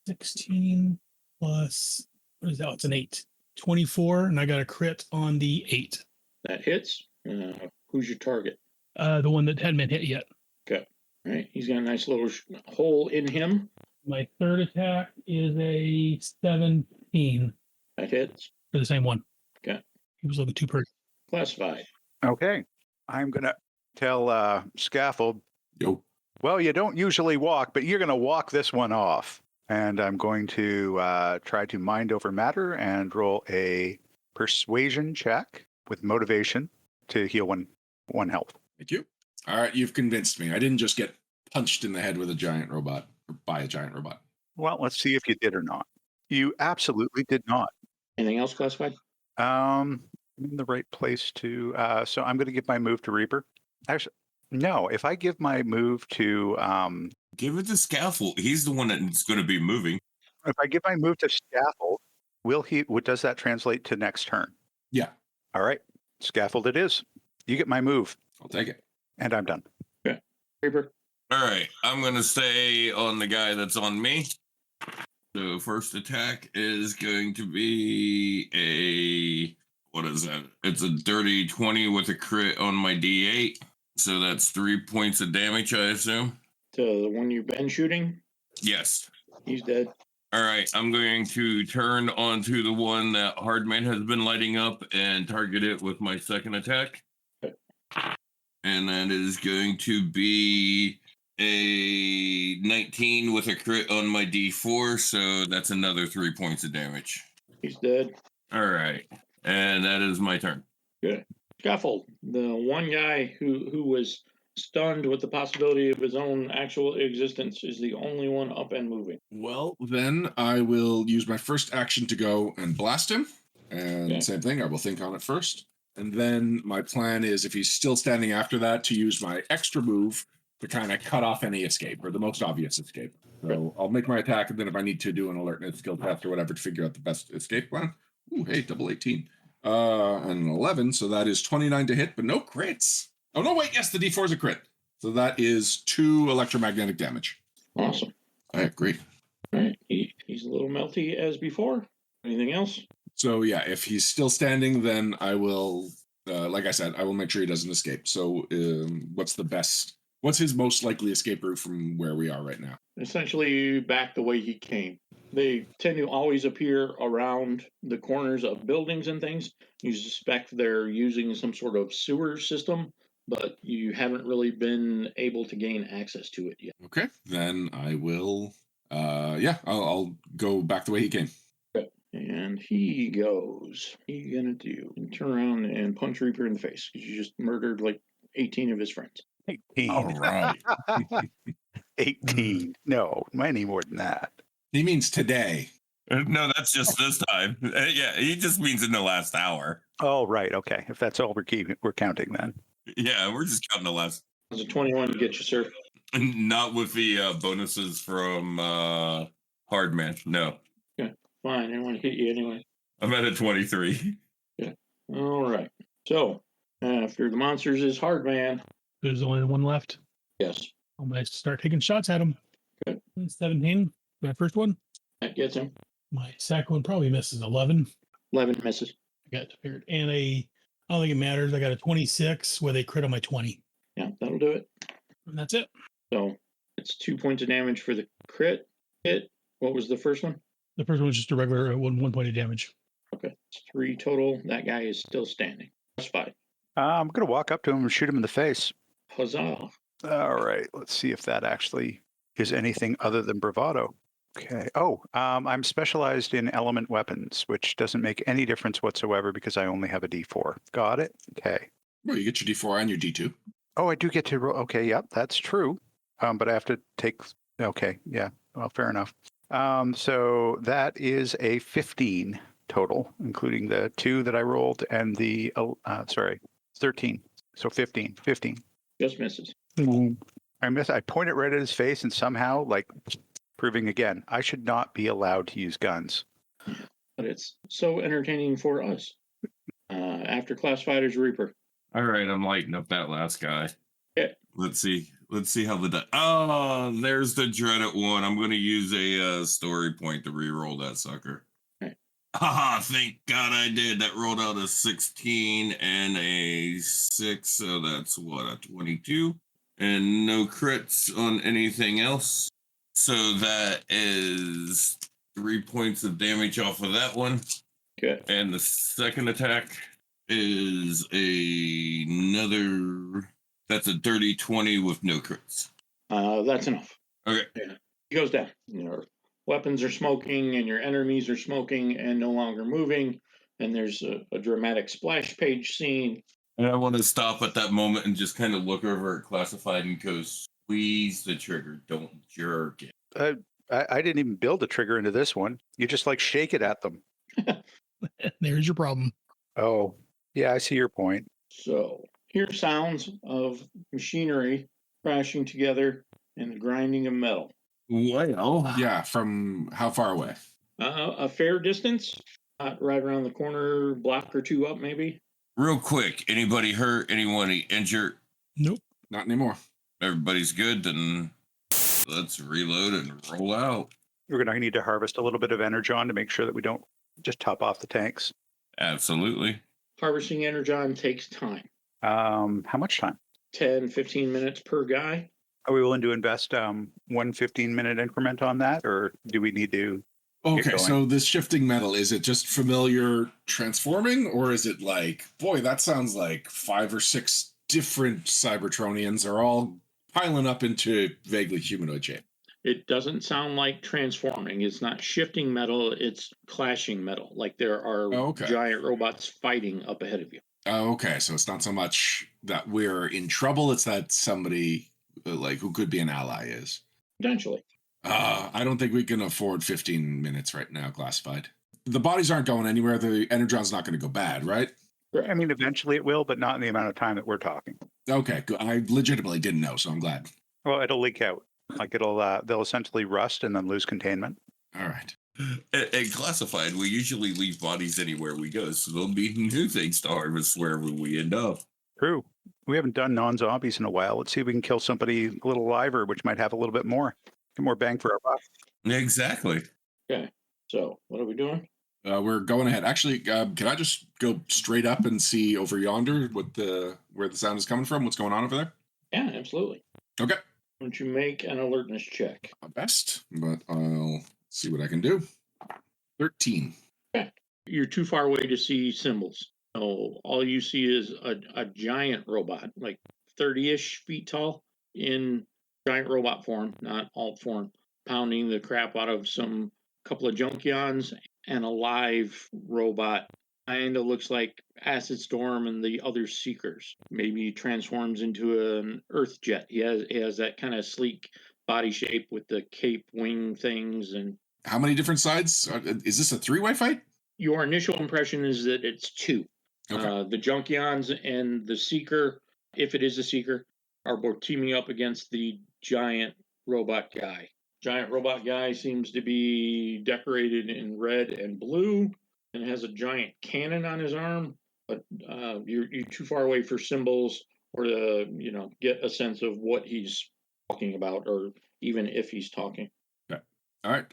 16 plus, what is that? It's an 8. 24, and I got a crit on the 8. That hits. Who's your target? The one that hadn't been hit yet. Okay. All right. He's got a nice little hole in him. My third attack is a 17 That hits. for the same one. Okay. He was looking too pretty. Classified. Okay. I'm going to tell Scaffold, Yo. well, you don't usually walk, but you're going to walk this one off. And I'm going to try to mind over matter and roll a persuasion check with motivation to heal one health. Thank you. All right, you've convinced me. I didn't just get punched in the head with a giant robot, or by a giant robot. Well, let's see if you did or not. You absolutely did not. Anything else classified? I'm in the right place to. So I'm going to give my move to Reaper. Actually, no. If I give my move to, Give it to Scaffold. He's the one that's going to be moving. if I give my move to Scaffold, does that translate to next turn? Yeah, All right, Scaffold it is. You get my move, I'll take it. and I'm done. Reaper. All right. I'm going to stay on the guy that's on me. So first attack is going to be what is that? It's a dirty 20 with a crit on my D8. So that's 3 points of damage, I assume. To the one you've been shooting. Yes. He's dead. All right. I'm going to turn onto the one that Hardman has been lighting up and target it with my second attack. Okay. And that is going to be a 19 with a crit on my D4. So that's another 3 points of damage. He's dead. All right. And that is my turn. Good. Scaffold. The one guy who was stunned with the possibility of his own actual existence is the only one up and moving. Well, then I will use my first action to go and blast him. And Okay. same thing, I will think on it first. And then my plan is, if he's still standing after that, to use my extra move to kind of cut off any escape, or the most obvious escape. So I'll make my attack, and then if I need to do an alertness skill test or whatever to figure out the best escape plan. Ooh, hey, double 18. And an 11, so that is 29 to hit, but no crits. Oh, no, wait, yes, the D4 is a crit. So that is 2 electromagnetic damage. Awesome. All right, great. All right. He's a little melty as before. Anything else? So yeah, if he's still standing, then I will, like I said, I will make sure he doesn't escape. So what's his most likely escape route from where we are right now? Essentially back the way he came. They tend to always appear around the corners of buildings and things. You suspect they're using some sort of sewer system, but you haven't really been able to gain access to it yet. Okay, then I will, I'll go back the way he came. And he goes. He gonna do? Turn around and punch Reaper in the face because you just murdered like 18 of his friends. 18. All right. 18. No, many more than that. He means today. No, that's just this time. Yeah, he just means in the last hour. Oh, right. Okay. If that's all we're counting, then. Yeah, we're just counting the last. It's a 21 to get you, sir. Not with the bonuses from Hardman. No, Fine, I didn't want to hit you anyway. I'm at a 23. All right. So, after the monsters is Hardman. There's only one left. Yes, I'm going to start taking shots at him. Okay. 17, my first one. that gets him. My second one probably misses 11. 11 misses. I got figured. And I don't think it matters. I got a 26 with a crit on my 20. Yeah, that'll do it. And that's it. So it's 2 points of damage for the crit hit. What was the first one? The first one was just a regular one point of damage. Okay, it's 3 total. That guy is still standing. That's fine. I'm going to walk up to him and shoot him in the face. Huzzah. All right. Let's see if that actually is anything other than bravado. Okay. Oh, I'm specialized in element weapons, which doesn't make any difference whatsoever because I only have a D4. Got it? Okay. Well, you get your D4 and your D2. Oh, I do get to roll. Okay. Yep. That's true. But I have to take. Okay. Yeah. Well, fair enough. So that is a 15 total, including the 2 that I rolled and the, 13. So 15. Just misses. I point it right at his face and somehow, proving again, I should not be allowed to use guns. But it's so entertaining for us. After Class Fighter's Reaper. All right, I'm lighting up that last guy. Okay. Let's see how the oh, there's the dreaded one. I'm going to use a story point to re-roll that sucker. Okay. Haha, thank God I did. That rolled out a 16 and a 6, so that's what, a 22? And no crits on anything else. So that is 3 points of damage off of that one. Okay. And the second attack is another. That's a dirty 20 with no crits. That's enough. Okay. Yeah. He goes down. Your weapons are smoking and your enemies are smoking and no longer moving. And there's a dramatic splash page scene. And I want to stop at that moment and just kind of look over at Classified and go, squeeze the trigger. Don't jerk it. I didn't even build a trigger into this one. You just shake it at them. There's your problem. Oh, yeah, I see your point. So hear sounds of machinery crashing together and the grinding of metal. Well, Yeah, from how far away? A fair distance, right around the corner, block or 2 up, maybe. real quick, anybody hurt? Anyone injured? Nope. Not anymore. Everybody's good. Then let's reload and roll out. We're going to need to harvest a little bit of Energon to make sure that we don't just top off the tanks. Absolutely. Harvesting Energon takes time. How much time? 10, 15 minutes per guy. Are we willing to invest 1 15-minute increment on that, or do we need to? Okay, going. so this shifting metal, is it just familiar transforming, or is it like, boy, that sounds like 5 or 6 different Cybertronians are all piling up into vaguely humanoid shape? It doesn't sound like transforming. It's not shifting metal, it's clashing metal. Like there are giant robots fighting up ahead of you. Oh, okay, so it's not so much that we're in trouble, it's that somebody like who could be an ally is. Potentially. I don't think we can afford 15 minutes right now, classified. The bodies aren't going anywhere. The Energon's not going to go bad, right? I mean, eventually it will, but not in the amount of time that we're talking. Okay, good. I legitimately didn't know, so I'm glad. Well, it'll leak out. Like they'll essentially rust and then lose containment. All right. And Classified, we usually leave bodies anywhere we go, so there'll be new things to harvest wherever we end up. True. We haven't done non-zombies in a while. Let's see if we can kill somebody a little liver, which might have a little bit more bang for our buck. Exactly. Okay. So what are we doing? We're going ahead. Actually, can I just go straight up and see over yonder where the sound is coming from? What's going on over there? Yeah, absolutely. Okay. Why don't you make an alertness check? My best, but I'll see what I can do. 13. Okay. You're too far away to see symbols. So all you see is a giant robot, like 30-ish feet tall, in giant robot form, not alt form, pounding the crap out of some couple of junkions and a live robot. Kind of looks like Acid Storm and the other Seekers. Maybe he transforms into an Earth jet. He has that kind of sleek body shape with the cape wing things. And how many different sides? Is this a 3-way fight? Your initial impression is that it's 2. Okay. The Junkions and the Seeker, if it is a Seeker, are both teaming up against the giant robot guy. Giant robot guy seems to be decorated in red and blue and has a giant cannon on his arm, but you're too far away for symbols or to get a sense of what he's talking about, or even if he's talking. Okay. All right.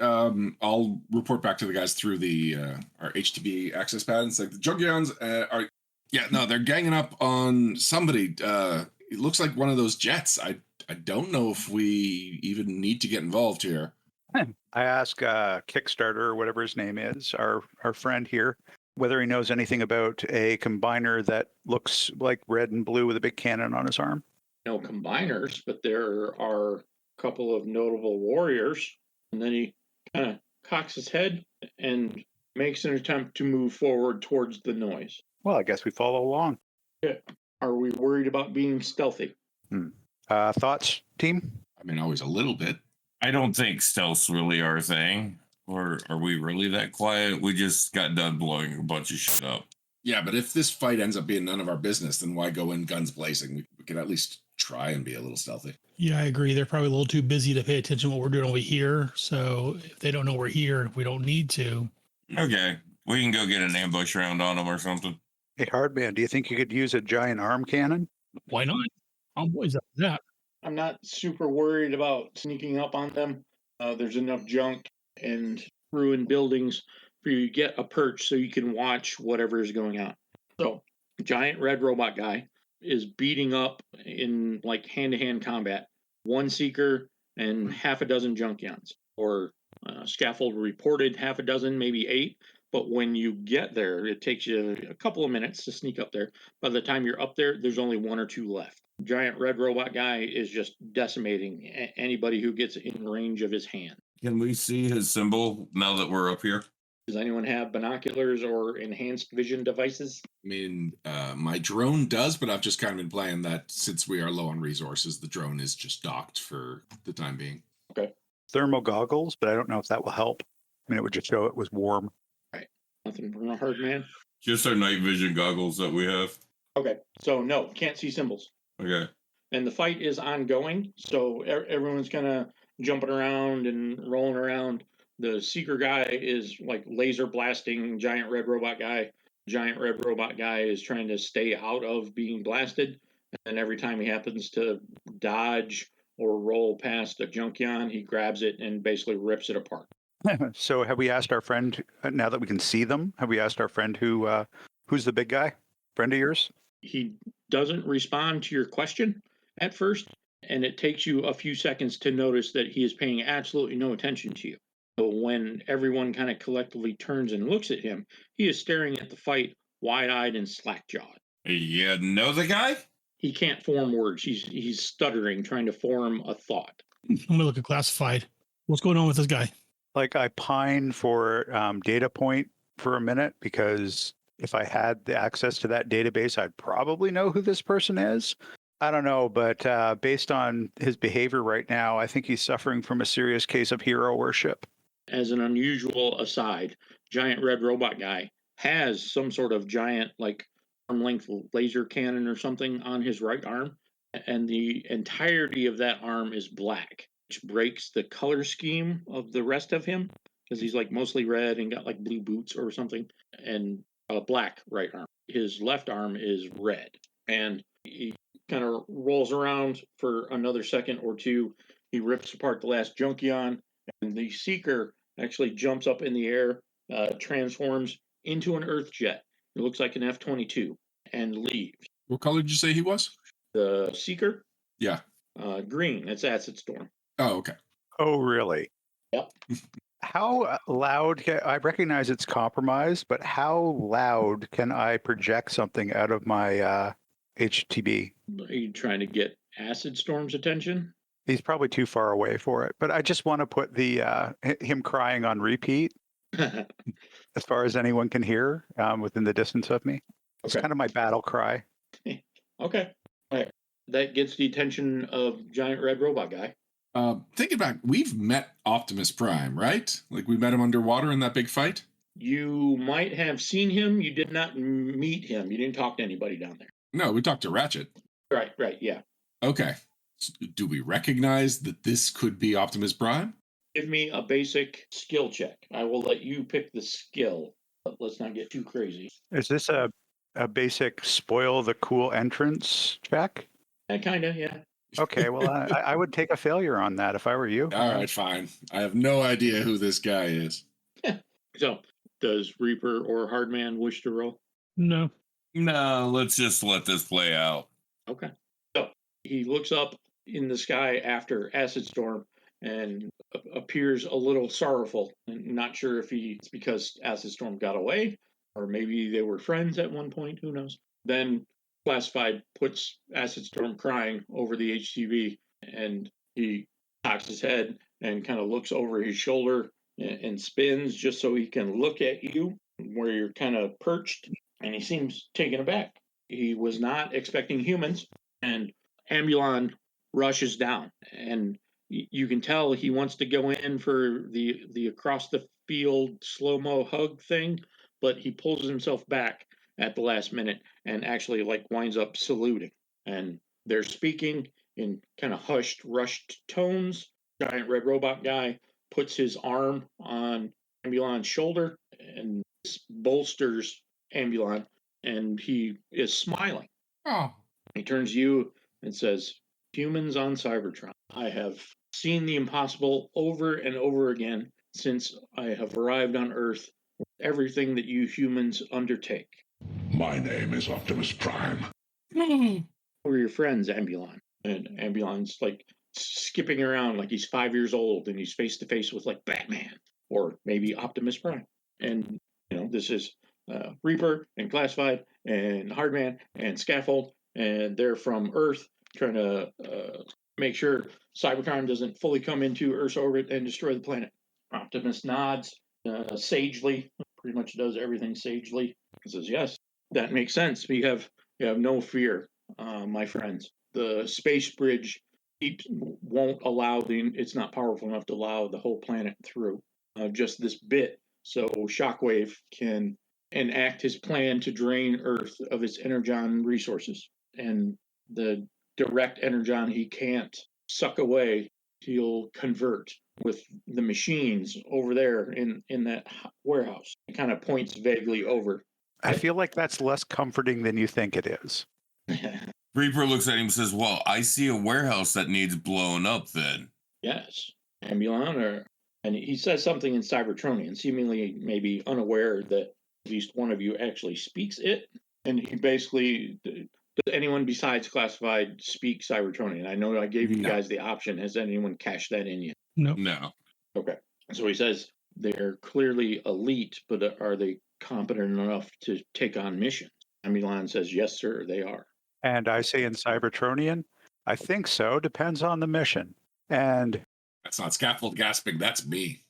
I'll report back to the guys through the our HTB access pad. It's like the Junkions they're ganging up on somebody. it looks like one of those jets. I don't know if we even need to get involved here. I ask Kickstarter or whatever his name is, our friend here, whether he knows anything about a combiner that looks like red and blue with a big cannon on his arm. No combiners, but there are a couple of notable warriors. And then he kind of cocks his head and makes an attempt to move forward towards the noise. Well, I guess we follow along. Yeah. Are we worried about being stealthy? Thoughts, team? I mean, always a little bit. I don't think stealth's really our thing. Or are we really that quiet? We just got done blowing a bunch of shit up. Yeah, but if this fight ends up being none of our business, then why go in guns blazing? We can at least try and be a little stealthy. Yeah, I agree. They're probably a little too busy to pay attention to what we're doing over here. So if they don't know we're here, if we don't need to. Okay, we can go get an ambush round on them or something. Hey, Hardman, do you think you could use a giant arm cannon? Why not? I'm always up for that. I'm not super worried about sneaking up on them. There's enough junk and ruined buildings for you to get a perch so you can watch whatever is going on. So, giant red robot guy is beating up in like hand-to-hand combat one seeker and half a dozen junkions, or scaffold reported half a dozen, maybe 8. But when you get there, it takes you a couple of minutes to sneak up there. By the time you're up there, there's only 1 or 2 left. Giant red robot guy is just decimating anybody who gets in range of his hand. Can we see his symbol now that we're up here? Does anyone have binoculars or enhanced vision devices? I mean, my drone does, but I've just kind of been playing that since we are low on resources. The drone is just docked for the time being. Okay. Thermal goggles, but I don't know if that will help. I mean, it would just show it was warm. Right. Nothing from a hard man. Just our night vision goggles that we have. Okay. So no, can't see symbols. Okay. And the fight is ongoing, so everyone's kind of jumping around and rolling around. The seeker guy is like laser blasting giant red robot guy. Giant red robot guy is trying to stay out of being blasted. And every time he happens to dodge or roll past a junkion, he grabs it and basically rips it apart. So have we asked our friend, now that we can see them, have we asked our friend who's the big guy? Friend of yours? He doesn't respond to your question at first, and it takes you a few seconds to notice that he is paying absolutely no attention to you. So when everyone kind of collectively turns and looks at him, he is staring at the fight, wide-eyed and slack-jawed. You know the guy? He can't form words. He's stuttering, trying to form a thought. I'm going to look at classified. What's going on with this guy? Like, I pine for data point for a minute, because if I had the access to that database, I'd probably know who this person is. I don't know, but based on his behavior right now, I think he's suffering from a serious case of hero worship. As an unusual aside, giant red robot guy has some sort of giant, like, arm-length laser cannon or something on his right arm, and the entirety of that arm is black, which breaks the color scheme of the rest of him, because he's like mostly red and got like blue boots or something, and a black right arm. His left arm is red, and he kind of rolls around for another second or two. He rips apart the last junkion, and the seeker actually jumps up in the air, transforms into an Earth jet. It looks like an F-22, and leaves. What color did you say he was? The seeker, Yeah. green. It's Acid Storm. Oh, okay. Oh, really? Yep. How loud I recognize it's compromised, but how loud can I project something out of my HTB? Are you trying to get Acid Storm's attention? He's probably too far away for it, but I just want to put the him crying on repeat as far as anyone can hear within the distance of me. It's Okay. kind of my battle cry. Okay. All right. That gets the attention of giant red robot guy. Thinking back, we've met Optimus Prime, right? Like we met him underwater in that big fight? You might have seen him. You did not meet him. You didn't talk to anybody down there. No, we talked to Ratchet. Right, yeah. Okay. Do we recognize that this could be Optimus Prime? Give me a basic skill check. I will let you pick the skill, but let's not get too crazy. Is this a basic spoil the cool entrance check? Kind of, yeah. Okay, well, I would take a failure on that if I were you. All right, fine. I have no idea who this guy is. So, does Reaper or Hardman wish to roll? No. No, let's just let this play out. Okay. So, He looks up in the sky after Acid Storm and appears a little sorrowful, and not sure if it's because Acid Storm got away or maybe they were friends at one point. Who knows? Then Classified puts Acid Storm crying over the HTV, and he cocks his head and kind of looks over his shoulder and spins just so he can look at you where you're kind of perched, and he seems taken aback. He was not expecting humans, and Ambulon rushes down, and you can tell he wants to go in for the across the field slow-mo hug thing, but he pulls himself back at the last minute and actually like winds up saluting. And they're speaking in kind of hushed, rushed tones. Giant red robot guy puts his arm on Ambulon's shoulder and bolsters Ambulon, and he is smiling. Oh. He turns to you and says, "Humans on Cybertron, I have seen the impossible over and over again since I have arrived on Earth. Everything that you humans undertake." My name is Optimus Prime. Who are your friends, Ambulon? And Ambulon's like skipping around like he's 5 years old and he's face to face with like Batman or maybe Optimus Prime. And, this is Reaper and Classified and Hardman and Scaffold, and they're from Earth trying to make sure Cybertron doesn't fully come into Earth's orbit and destroy the planet. Optimus nods sagely, pretty much does everything sagely. He says, "Yes, that makes sense. You have no fear, my friends. The space bridge won't allow it's not powerful enough to allow the whole planet through. Just this bit, so Shockwave can enact his plan to drain Earth of its Energon resources. And the direct Energon he can't suck away, he'll convert with the machines over there in that warehouse." It kind of points vaguely over. I feel like that's less comforting than you think it is. Reaper looks at him and says, "Well, I see a warehouse that needs blown up then." Yes, Ambulon, and he says something in Cybertronian, seemingly maybe unaware that at least one of you actually speaks it. And he basically, does anyone besides Classified speak Cybertronian? I know I gave you guys the option. Has anyone cashed that in yet? No. Okay. So he says they're clearly elite, but are they competent enough to take on missions? Ambulon says, "Yes, sir, they are." And I say in Cybertronian, I think so, depends on the mission. And That's not Scaffold gasping, that's me.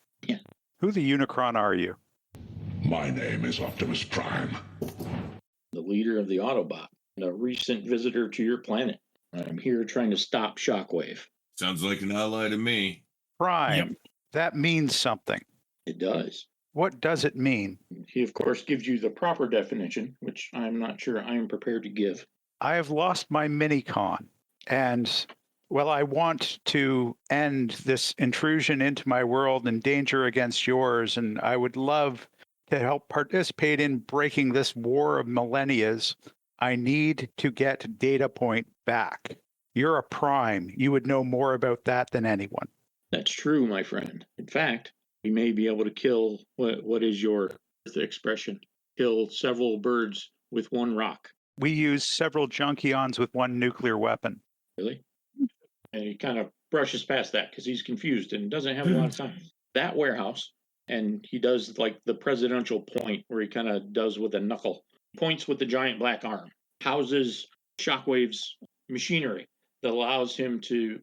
who the Unicron are you? My name is Optimus Prime. The leader of the Autobot, and a recent visitor to your planet. I'm here trying to stop Shockwave. Sounds like an ally to me. Prime. Yep. That means something. It does. What does it mean? He, of course, gives you the proper definition, which I'm not sure I am prepared to give. I have lost my minicon, and well, I want to end this intrusion into my world and danger against yours, and I would love to help participate in breaking this war of millennias. I need to get Data Point back. You're a Prime. You would know more about that than anyone. That's true, my friend. In fact, we may be able to kill, what is your expression? Kill several birds with one rock. We use several Junkions with one nuclear weapon. Really? And he kind of brushes past that because he's confused and doesn't have a lot of time. That warehouse, and he does like the presidential point where he kind of does with a knuckle, points with the giant black arm, houses Shockwave's machinery that allows him to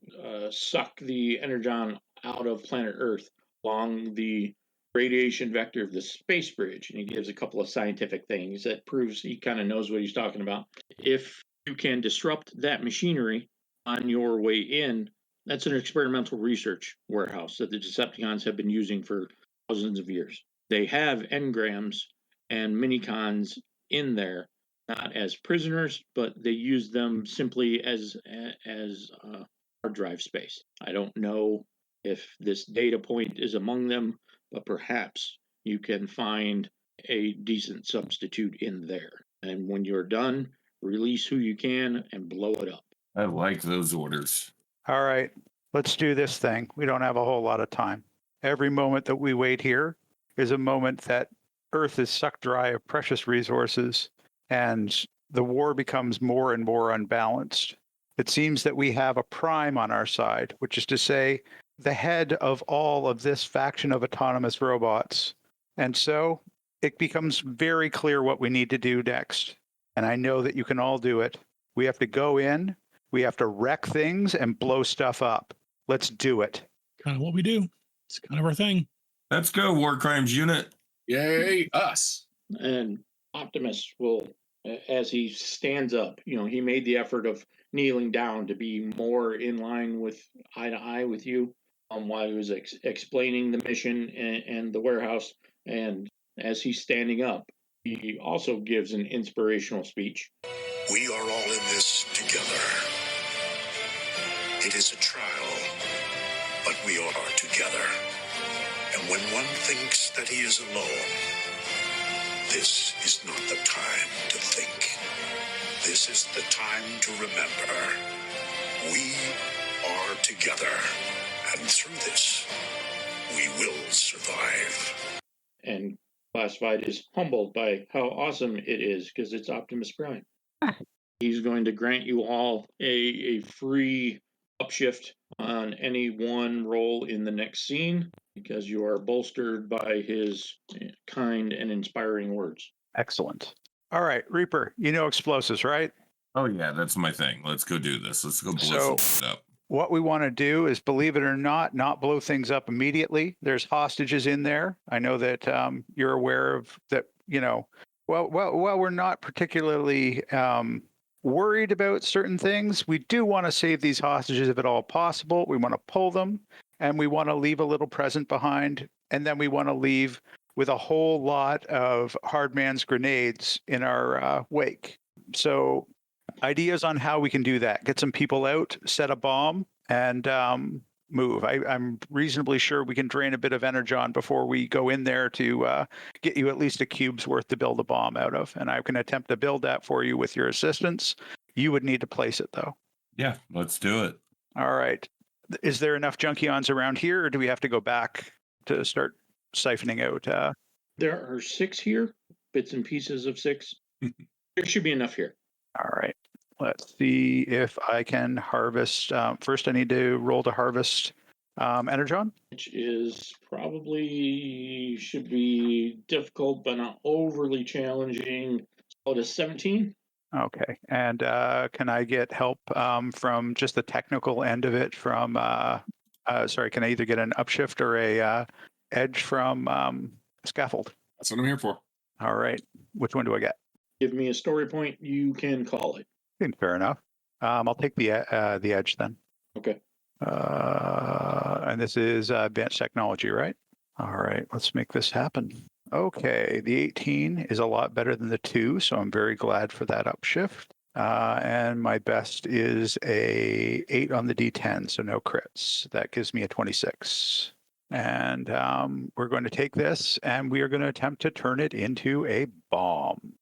suck the Energon out of planet Earth along the radiation vector of the space bridge. And he gives a couple of scientific things that proves he kind of knows what he's talking about. If you can disrupt that machinery on your way in, that's an experimental research warehouse that the Decepticons have been using for thousands of years. They have engrams and minicons in there, not as prisoners, but they use them simply as hard drive space. I don't know if this Data Point is among them, but perhaps you can find a decent substitute in there. And when you're done, release who you can and blow it up. I like those orders. All right, let's do this thing. We don't have a whole lot of time. Every moment that we wait here is a moment that Earth is sucked dry of precious resources, and the war becomes more and more unbalanced. it seems that we have a prime on our side, which is to say, the head of all of this faction of autonomous robots. And so it becomes very clear what we need to do next. And I know that you can all do it. We have to go in, we have to wreck things and blow stuff up. Let's do it. Kind of what we do. It's kind of our thing. Let's go, War Crimes Unit. Yay, us. And Optimus will, as he stands up, he made the effort of kneeling down to be more in line with eye to eye with you while he was explaining the mission and the warehouse. And as he's standing up, he also gives an inspirational speech. We are all in this together. It is a trial, but we are together. And when one thinks that he is alone, this is not the time to think. This is the time to remember. We are together, and through this, we will survive. And Classified is humbled by how awesome it is because it's Optimus Prime. He's going to grant you all a free upshift on any one role in the next scene because you are bolstered by his kind and inspiring words. Excellent. All right, Reaper, you know explosives, right? Oh, yeah, that's my thing. Let's go do this. Let's go blow So- some shit up. What we want to do is, believe it or not blow things up immediately. There's hostages in there. I know that you're aware of that, well, we're not particularly worried about certain things. We do want to save these hostages if at all possible. We want to pull them, and we want to leave a little present behind, and then we want to leave with a whole lot of Hardman's grenades in our wake. So ideas on how we can do that: get some people out, set a bomb, and move. I'm reasonably sure we can drain a bit of Energon before we go in there to get you at least a cube's worth to build a bomb out of. And I can attempt to build that for you with your assistance. You would need to place it, though. Yeah, let's do it. All right. Is there enough Junkions around here, or do we have to go back to start siphoning out? There are 6 here, bits and pieces of 6. There should be enough here. All right. Let's see if I can harvest. First, I need to roll to harvest Energon. Which is probably should be difficult, but not overly challenging. So it is 17. Okay. And can I get help from just the technical end of it from, sorry, can I either get an upshift or a edge from Scaffold? That's what I'm here for. All right. Which one do I get? Give me a story point. You can call it. Fair enough. I'll take the edge then. Okay. And this is advanced technology, right? All right, let's make this happen. Okay, the 18 is a lot better than the 2, so I'm very glad for that upshift. And my best is a 8 on the D10, so no crits. That gives me a 26. And we're going to take this, and we are going to attempt to turn it into a bomb.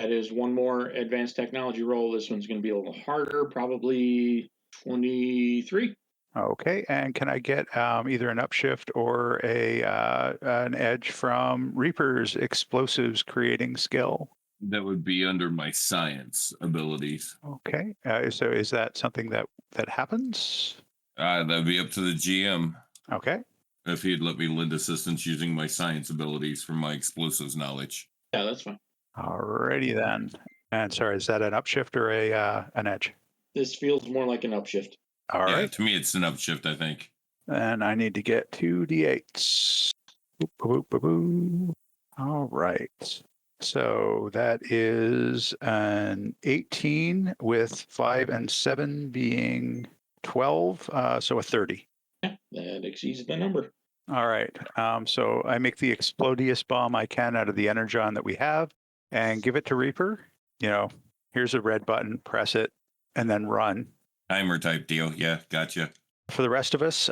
That is one more advanced technology roll. This one's going to be a little harder, probably 23. Okay, and can I get either an upshift or an edge from Reaper's explosives creating skill? That would be under my science abilities. Okay, so is that something that happens? That'd be up to the GM. Okay. If he'd let me lend assistance using my science abilities for my explosives knowledge. Yeah, that's fine. Alrighty then. And sorry, is that an upshift or an edge? This feels more like an upshift. All Yeah, right. to me, it's an upshift, I think. And I need to get 2 D8s. Boop, boop, boop, boop. All right. So that is an 18 with 5 and 7 being 12. So a 30. Yeah, that exceeds the number. All right. So I make the explodious bomb I can out of the Energon that we have and give it to Reaper. Here's a red button, press it, and then run. Timer type deal. Yeah, gotcha. For the rest of us,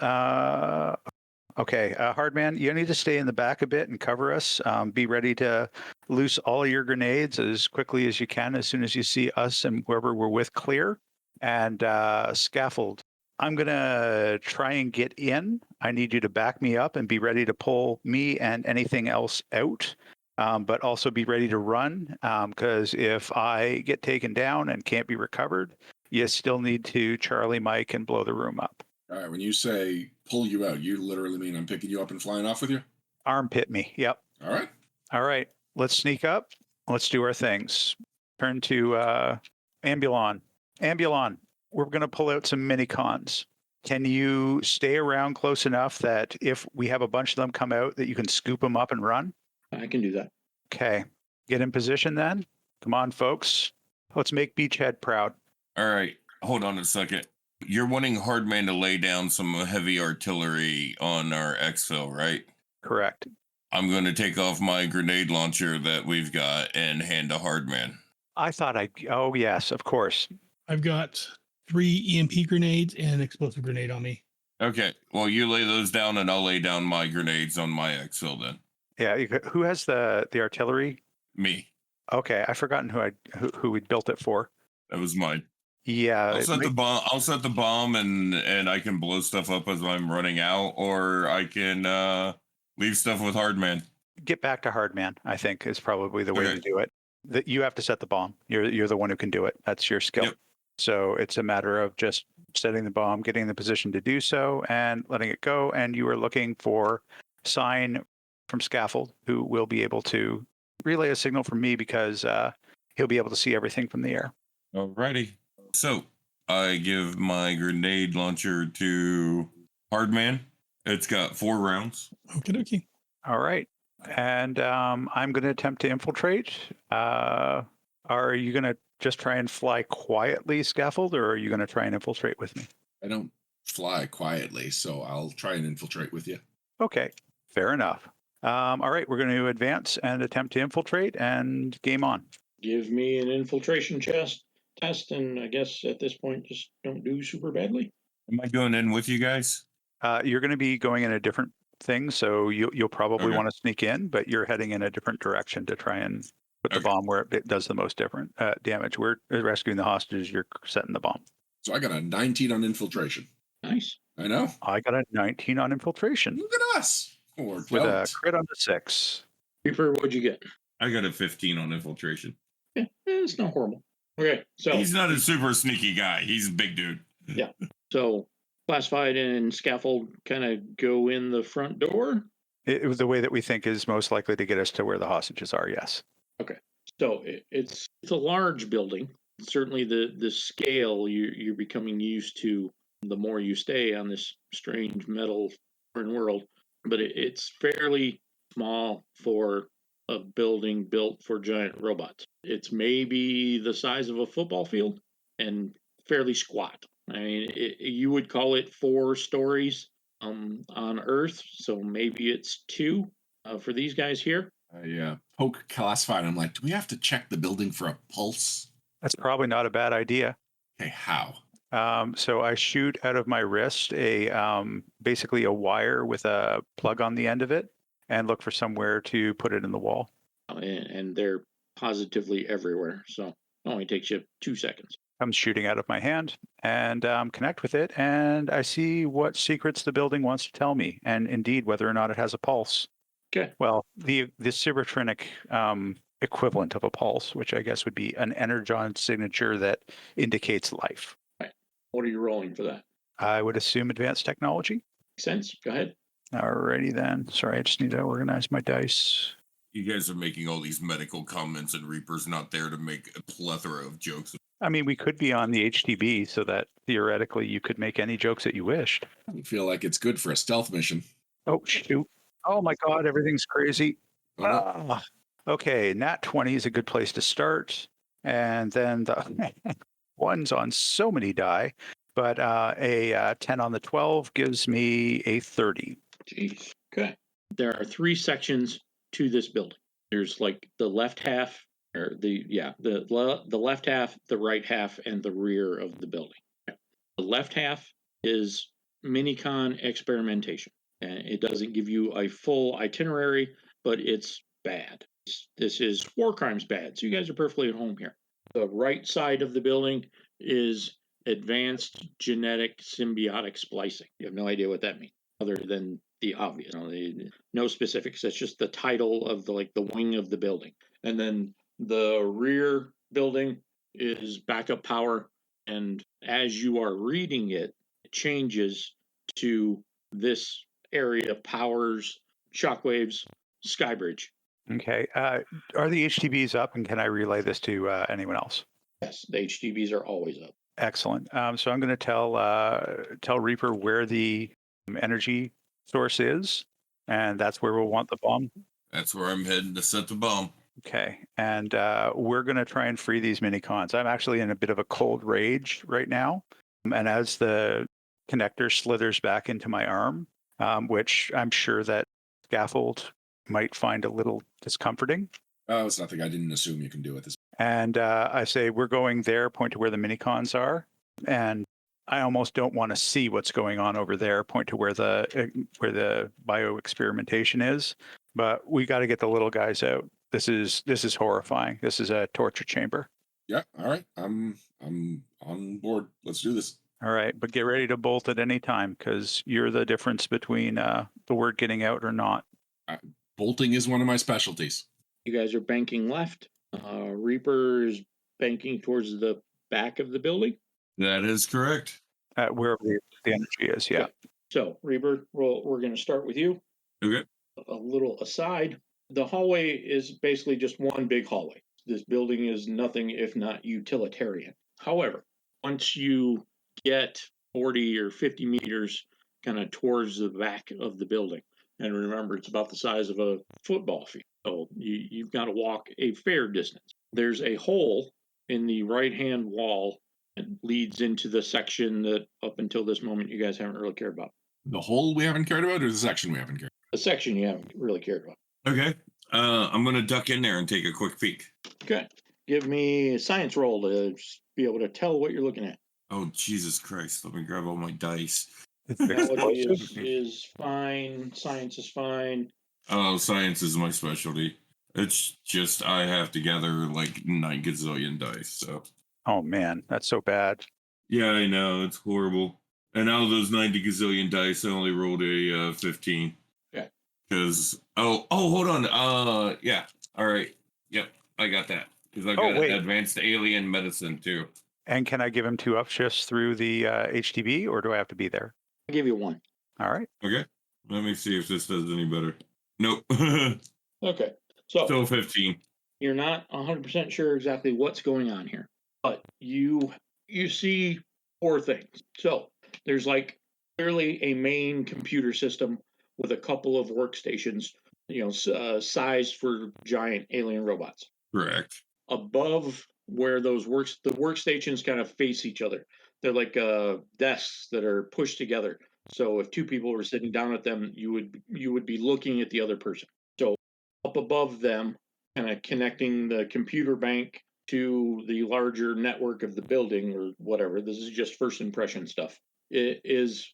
okay, Hardman, you need to stay in the back a bit and cover us. Be ready to loose all your grenades as quickly as you can as soon as you see us and whoever we're with clear. And Scaffold, I'm going to try and get in. I need you to back me up and be ready to pull me and anything else out. But also be ready to run, because if I get taken down and can't be recovered, you still need to Charlie Mike and blow the room up. All right. When you say pull you out, you literally mean I'm picking you up and flying off with you? Armpit me. Yep. All right. All right. Let's sneak up. Let's do our things. Turn to Ambulon. Ambulon, we're going to pull out some mini cons. Can you stay around close enough that if we have a bunch of them come out, that you can scoop them up and run? I can do that. Okay. Get in position then. Come on, folks. Let's make Beachhead proud. All right. Hold on a second. You're wanting Hardman to lay down some heavy artillery on our exfil, right? Correct. I'm going to take off my grenade launcher that we've got and hand to Hardman. Oh, yes, of course. I've got 3 EMP grenades and an explosive grenade on me. Okay. Well, you lay those down and I'll lay down my grenades on my exfil then. Yeah. Who has the artillery? Me. Okay. I've forgotten who we built it for. That was mine. Yeah. I'll set the bomb and I can blow stuff up as I'm running out, or I can leave stuff with Hardman. Get back to Hardman, I think, is probably the way Okay. to do it. You have to set the bomb. You're the one who can do it. That's your skill. Yep. So it's a matter of just setting the bomb, getting in the position to do so, and letting it go. And you are looking for sign from Scaffold, who will be able to relay a signal from me because he'll be able to see everything from the air. Alrighty. So I give my grenade launcher to Hardman. It's got 4 rounds. Okie dokie. All right. And I'm going to attempt to infiltrate. Are you going to just try and fly quietly, Scaffold, or are you going to try and infiltrate with me? I don't fly quietly, so I'll try and infiltrate with you. Okay, fair enough. All right, we're going to advance and attempt to infiltrate, and game on. Give me an infiltration test, and I guess at this point, just don't do super badly. Am I going in with you guys? You're going to be going in a different thing, so you'll probably Okay. want to sneak in, but you're heading in a different direction to try and put the Okay. bomb where it does the most different damage. We're rescuing the hostages. You're setting the bomb. So I got a 19 on infiltration. Nice. I know. I got a 19 on infiltration Look at us. Or with a don't. crit on the 6. Reaper, what'd you get? I got a 15 on infiltration. Yeah, it's not horrible. Okay, so He's not a super sneaky guy. He's a big dude. so Classified and Scaffold kind of go in the front door. It was the way that we think is most likely to get us to where the hostages are, yes. So it's a large building. Certainly the scale you're becoming used to the more you stay on this strange metal foreign world, but it's fairly small for a building built for giant robots. It's maybe the size of a football field and fairly squat. I mean, you would call it 4 stories on Earth, so maybe it's 2 for these guys here. I poke Classified. I'm like, do we have to check the building for a pulse? That's probably not a bad idea. Okay, how? So I shoot out of my wrist basically a wire with a plug on the end of it and look for somewhere to put it in the wall. And they're positively everywhere, so it only takes you 2 seconds. Comes shooting out of my hand and connect with it, and I see what secrets the building wants to tell me, and indeed whether or not it has a pulse. Okay. Well, the Cybertronic equivalent of a pulse, which I guess would be an Energon signature that indicates life. What are you rolling for that? I would assume advanced technology. Makes sense. Go ahead. Alrighty then. Sorry, I just need to organize my dice. You guys are making all these medical comments, and Reaper's not there to make a plethora of jokes. I mean, we could be on the HTB so that theoretically you could make any jokes that you wished. I feel like it's good for a stealth mission. Oh, shoot. Oh my God, everything's crazy. Oh, no. Ah. Okay, nat 20 is a good place to start. And then the ones on so many die, but a 10 on the 12 gives me a 30. Jeez. Okay. There are 3 sections to this building. There's like the left half, or the left half, the right half, and the rear of the building. The left half is minicon experimentation, and it doesn't give you a full itinerary, but it's bad. This is war crimes bad, so you guys are perfectly at home here. The right side of the building is advanced genetic symbiotic splicing. You have no idea what that means, other than the obvious. No specifics. That's just the title of the wing of the building. And then the rear building is backup power And as you are reading it, it changes to this area powers, shockwaves, Skybridge. Okay. Are the HTBs up, and can I relay this to anyone else? Yes, the HTBs are always up. Excellent. So I'm going to tell Reaper where the energy source is, and that's where we'll want the bomb. That's where I'm heading to set the bomb. Okay. And we're going to try and free these mini cons. I'm actually in a bit of a cold rage right now. And as the connector slithers back into my arm, which I'm sure that Scaffold might find a little discomforting. Oh, it's nothing. I didn't assume you can do it. And I say, we're going there, point to where the mini cons are. And I almost don't want to see what's going on over there, point to where the bio experimentation is. But we got to get the little guys out. This is horrifying. This is a torture chamber. Yeah. All right. I'm on board. Let's do this. All right, but get ready to bolt at any time, because you're the difference between the word getting out or not. Bolting is one of my specialties. You guys are banking left. Reaper is banking towards the back of the building. That is correct. Wherever the energy is, yeah. Okay. So, Reaper, we're going to start with you. Okay. A little aside, the hallway is basically just one big hallway. This building is nothing if not utilitarian. However, once you get 40 or 50 meters kind of towards the back of the building, and remember, it's about the size of a football field, so you've got to walk a fair distance. There's a hole in the right-hand wall that leads into the section that up until this moment you guys haven't really cared about. The hole we haven't cared about, or the section we haven't cared The section you haven't really cared about. Okay. I'm going to duck in there and take a quick peek. Okay. Give me a science roll to be able to tell what you're looking at. Oh, Jesus Christ. Let me grab all my dice. Technology is fine. Science is fine. Oh, science is my specialty. It's just I have to gather like 9 gazillion dice, so. Oh, man, that's so bad. Yeah, I know. It's horrible. And out of those 90 gazillion dice, I only rolled a 15. Yeah. Because, hold on. Yeah. All right. Yep, I got that. Because I got advanced alien medicine, too. And can I give him 2 upshifts through the HTB, or do I have to be there? I'll give you 1. All right. Okay. Let me see if this does any better. Nope. Okay. So, Still 15. You're not 100% sure exactly what's going on here, but you see 4 things. So, there's like clearly a main computer system with a couple of workstations, sized for giant alien robots. Correct. Above where the workstations kind of face each other. They're like desks that are pushed together. So if 2 people were sitting down at them, you would be looking at the other person. So up above them, kind of connecting the computer bank to the larger network of the building or whatever. This is just first impression stuff. It is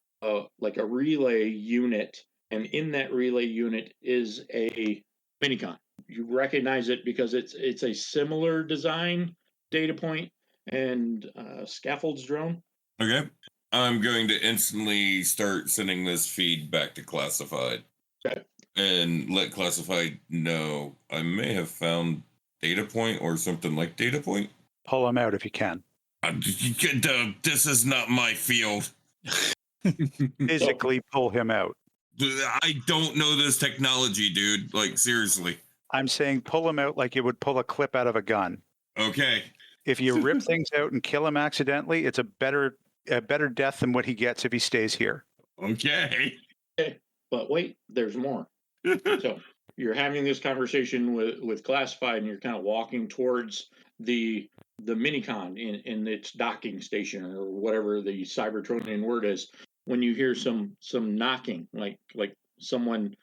like a relay unit, and in that relay unit is a minicon. You recognize it because it's a similar design data point and Scaffold's drone. Okay. I'm going to instantly start sending this feed back to Classified. Okay. And let Classified know I may have found data point or something like data point. Pull him out if you can. This is not my field. Physically pull him out. I don't know this technology, dude. Like, seriously. I'm saying pull him out like you would pull a clip out of a gun. Okay. If you rip things out and kill him accidentally, it's a better death than what he gets if he stays here. Okay. But wait, there's more. So you're having this conversation with Classified, and you're kind of walking towards the minicon in its docking station or whatever the Cybertronian word is. When you hear some knocking, like someone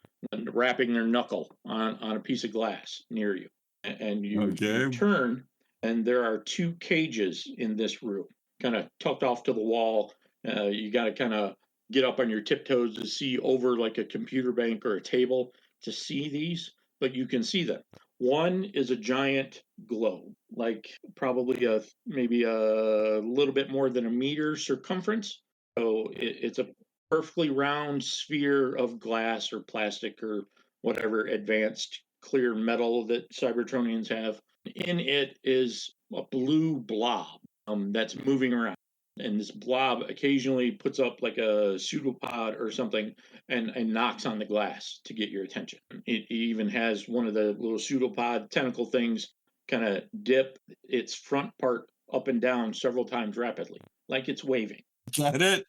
wrapping their knuckle on a piece of glass near you, and you turn, and there are 2 cages in this room, kind of tucked off to the wall. You got to kind of get up on your tiptoes to see over like a computer bank or a table to see these, but you can see them. One is a giant globe, like probably maybe a little bit more than a meter circumference. So it's a perfectly round sphere of glass or plastic or whatever advanced clear metal that Cybertronians have. In it is a blue blob, that's moving around. And this blob occasionally puts up like a pseudopod or something and knocks on the glass to get your attention. It even has one of the little pseudopod tentacle things kind of dip its front part up and down several times rapidly, like it's waving. Got it?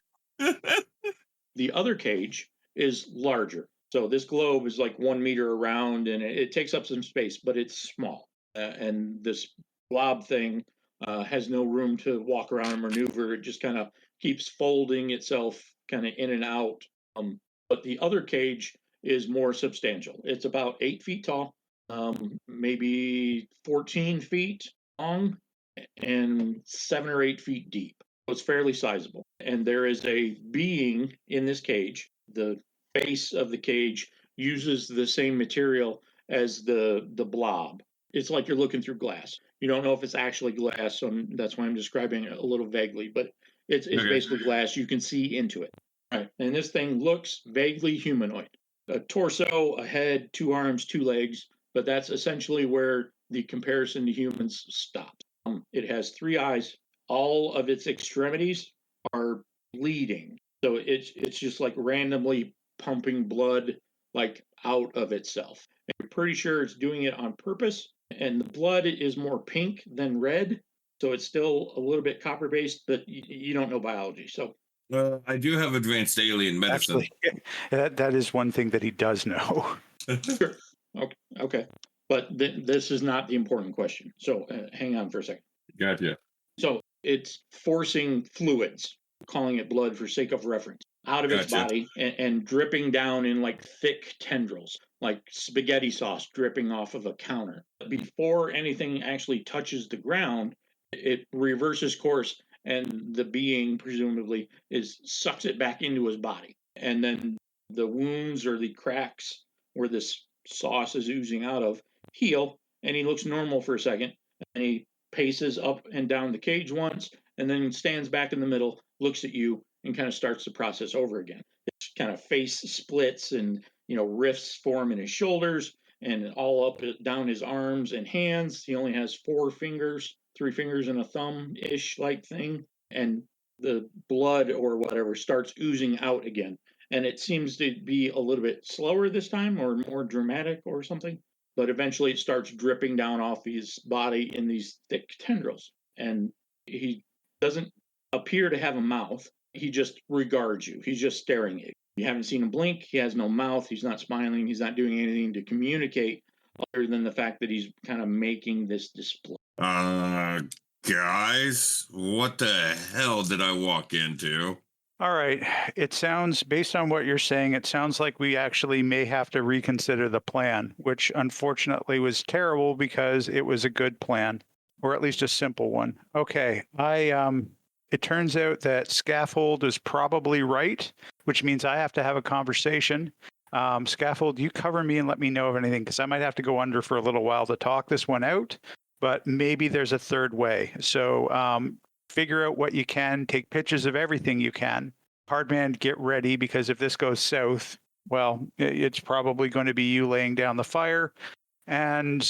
The other cage is larger. So this globe is like 1 meter around and it takes up some space, but it's small. And this blob thing has no room to walk around and maneuver. It just kind of keeps folding itself kind of in and out. But the other cage is more substantial. It's about 8 feet tall, maybe 14 feet long, and 7 or 8 feet deep. So it's fairly sizable. And there is a being in this cage. The face of the cage uses the same material as the blob. It's like you're looking through glass. You don't know if it's actually glass, so that's why I'm describing it a little vaguely, but it's Okay. basically glass. You can see into it. Right. And this thing looks vaguely humanoid. A torso, a head, 2 arms, 2 legs, but that's essentially where the comparison to humans stops. It has 3 eyes. All of its extremities are bleeding. So it's just like randomly pumping blood like out of itself. I'm pretty sure it's doing it on purpose. And the blood is more pink than red. So it's still a little bit copper based, but you don't know biology. So I do have advanced alien medicine. Actually, that is one thing that he does know. sure. Okay. But this is not the important question. So hang on for a second. Gotcha. So it's forcing fluids, calling it blood for sake of reference, out of its Gotcha. body and dripping down in like thick tendrils, like spaghetti sauce dripping off of a counter. Before anything actually touches the ground, it reverses course and the being presumably sucks it back into his body. And then the wounds or the cracks where this sauce is oozing out of heal, and he looks normal for a second, and he paces up and down the cage once, and then stands back in the middle, looks at you, and kind of starts the process over again. His kind of face splits, and rifts form in his shoulders, and all up down his arms and hands. He only has 4 fingers, 3 fingers and a thumb-ish like thing, and the blood or whatever starts oozing out again. And it seems to be a little bit slower this time, or more dramatic or something. But eventually it starts dripping down off his body in these thick tendrils. And he doesn't appear to have a mouth. He just regards you. He's just staring at you. You haven't seen him blink. He has no mouth. He's not smiling. He's not doing anything to communicate other than the fact that he's kind of making this display. Guys, what the hell did I walk into? All right. It sounds, based on what you're saying, it sounds like we actually may have to reconsider the plan, which unfortunately was terrible because it was a good plan, or at least a simple one. Okay. It turns out that Scaffold is probably right, which means I have to have a conversation. Scaffold, you cover me and let me know of anything, because I might have to go under for a little while to talk this one out, but maybe there's a third way. So, figure out what you can, take pictures of everything you can. Hardman, get ready, because if this goes south, well, it's probably going to be you laying down the fire. And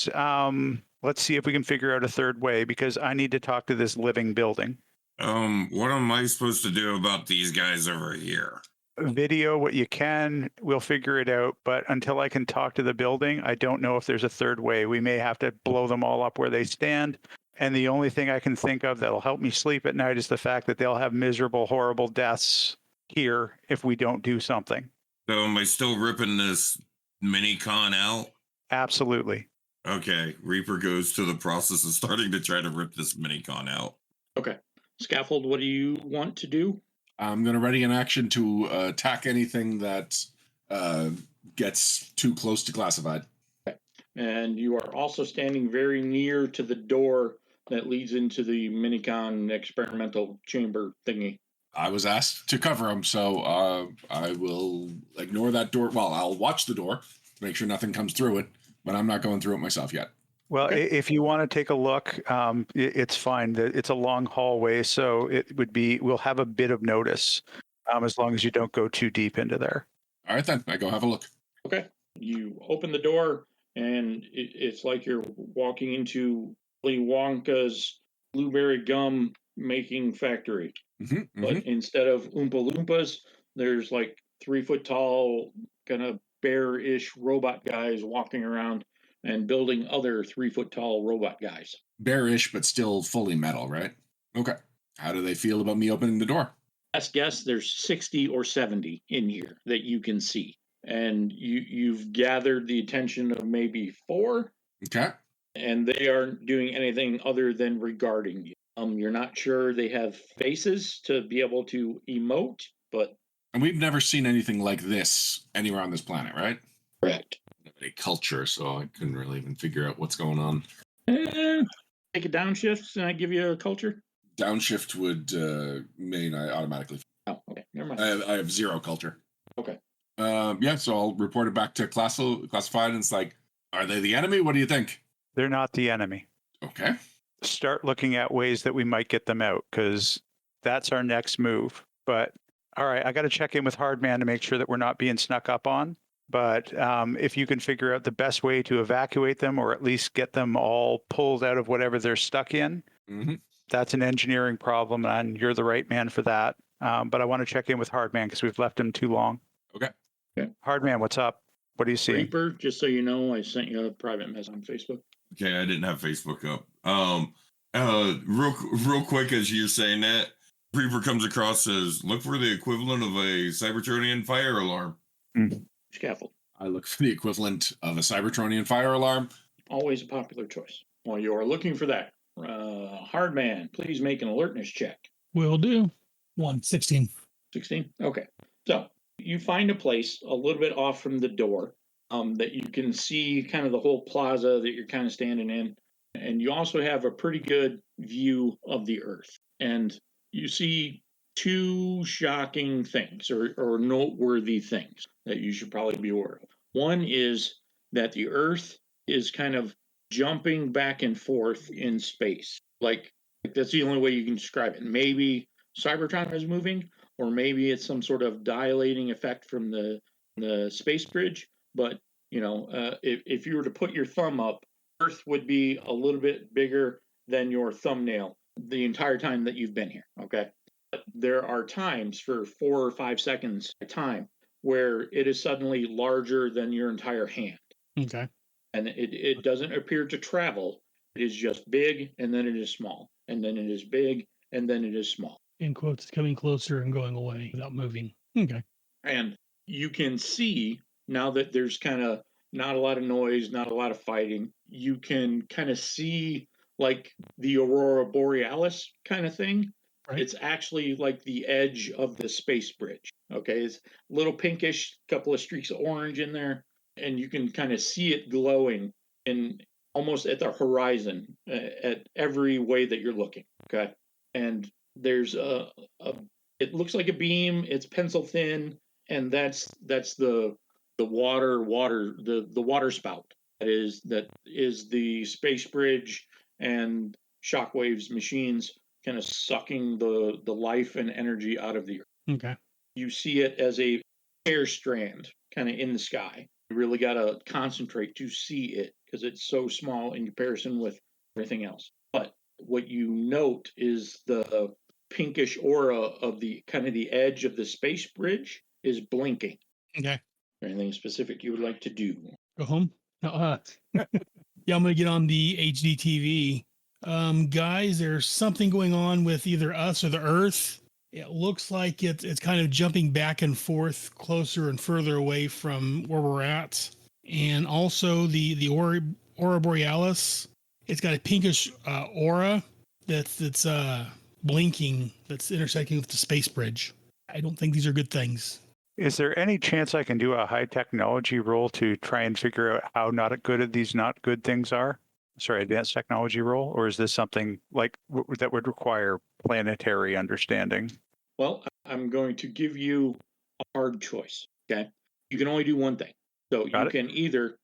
let's see if we can figure out a third way, because I need to talk to this living building. What am I supposed to do about these guys over here? Video what you can, we'll figure it out. But until I can talk to the building, I don't know if there's a third way. We may have to blow them all up where they stand. And the only thing I can think of that'll help me sleep at night is the fact that they'll have miserable, horrible deaths here if we don't do something. So am I still ripping this mini con out? Absolutely. Okay, Reaper goes to the process of starting to try to rip this mini con out. Okay. Scaffold, what do you want to do? I'm going to ready an action to attack anything that gets too close to classified. And you are also standing very near to the door that leads into the Minicon experimental chamber thingy. I was asked to cover them, so I will ignore that door. Well, I'll watch the door, make sure nothing comes through it, but I'm not going through it myself yet. Well, if you want to take a look, it's fine. It's a long hallway, so we'll have a bit of notice as long as you don't go too deep into there. All right, then. I go have a look. Okay. You open the door, and it's like you're walking into Willy Wonka's blueberry gum making factory. Mm-hmm, But instead of Oompa Loompas, there's like 3 foot tall, kind of bear-ish robot guys walking around and building other 3 foot tall robot guys. Bearish, but still fully metal, right? Okay. How do they feel about me opening the door? Best guess, there's 60 or 70 in here that you can see. And you've gathered the attention of maybe 4, Okay. and they aren't doing anything other than regarding you. You're not sure they have faces to be able to emote, but And we've never seen anything like this anywhere on this planet, right? correct. A culture, so I couldn't really even figure out what's going on. Take a downshift and I give you a culture. Downshift would mean I automatically. Oh, okay, never mind. I have 0 culture. Okay. Yeah, so I'll report it back to classified, and it's like, are they the enemy? What do you think? They're not the enemy. Okay. Start looking at ways that we might get them out, because that's our next move. But all right, I got to check in with Hardman to make sure that we're not being snuck up on. But if you can figure out the best way to evacuate them, or at least get them all pulled out of whatever they're stuck in, that's an engineering problem, and you're the right man for that. But I want to check in with Hardman because we've left him too long. Okay. Hardman, what's up? What do you see? Reaper, just so you know, I sent you a private message on Facebook. Okay, I didn't have Facebook up. Real quick, as you're saying that, Reaper comes across, says, look for the equivalent of a Cybertronian fire alarm. Scaffold. I look for the equivalent of a Cybertronian fire alarm. Always a popular choice. While you are looking for that, Hardman, please make an alertness check. Will do. 16. 16? Okay. So you find a place a little bit off from the door that you can see kind of the whole plaza that you're kind of standing in. And you also have a pretty good view of the Earth. And you see 2 shocking things or noteworthy things that you should probably be aware of. One is that the Earth is kind of jumping back and forth in space. Like that's the only way you can describe it. Maybe Cybertron is moving, or maybe it's some sort of dilating effect from the space bridge. But if you were to put your thumb up, Earth would be a little bit bigger than your thumbnail the entire time that you've been here. Okay. But there are times for 4 or 5 seconds at a time where it is suddenly larger than your entire hand. Okay. And it doesn't appear to travel. It is just big, and then it is small, and then it is big, and then it is small. In quotes, it's coming closer and going away without moving. Okay. And you can see now that there's kind of not a lot of noise, not a lot of fighting, you can kind of see like the Aurora Borealis kind of thing. Right. It's actually like the edge of the space bridge. Okay. It's a little pinkish, couple of streaks of orange in there, and you can kind of see it glowing in almost at the horizon at every way that you're looking. Okay. And there's it looks like a beam, it's pencil thin, and that's the water spout that is the space bridge and Shockwave's machines kind of sucking the life and energy out of the Earth. Okay. You see it as a hair strand kind of in the sky. You really got to concentrate to see it because it's so small in comparison with everything else. But what you note is the pinkish aura of the kind of the edge of the space bridge is blinking. Okay. Anything specific you would like to do? Go home. Yeah, I'm gonna get on the HD TV. Guys, there's something going on with either us or the Earth. It looks like it's kind of jumping back and forth, closer and further away from where we're at. And also the Aurora Borealis, it's got a pinkish aura that's blinking, that's intersecting with the space bridge. I don't think these are good things. Is there any chance I can do a high technology roll to try and figure out how not good these not good things are? Sorry, advanced technology roll? Or is this something like that would require planetary understanding? Well, I'm going to give you a hard choice. Okay. You can only do one thing. So you can either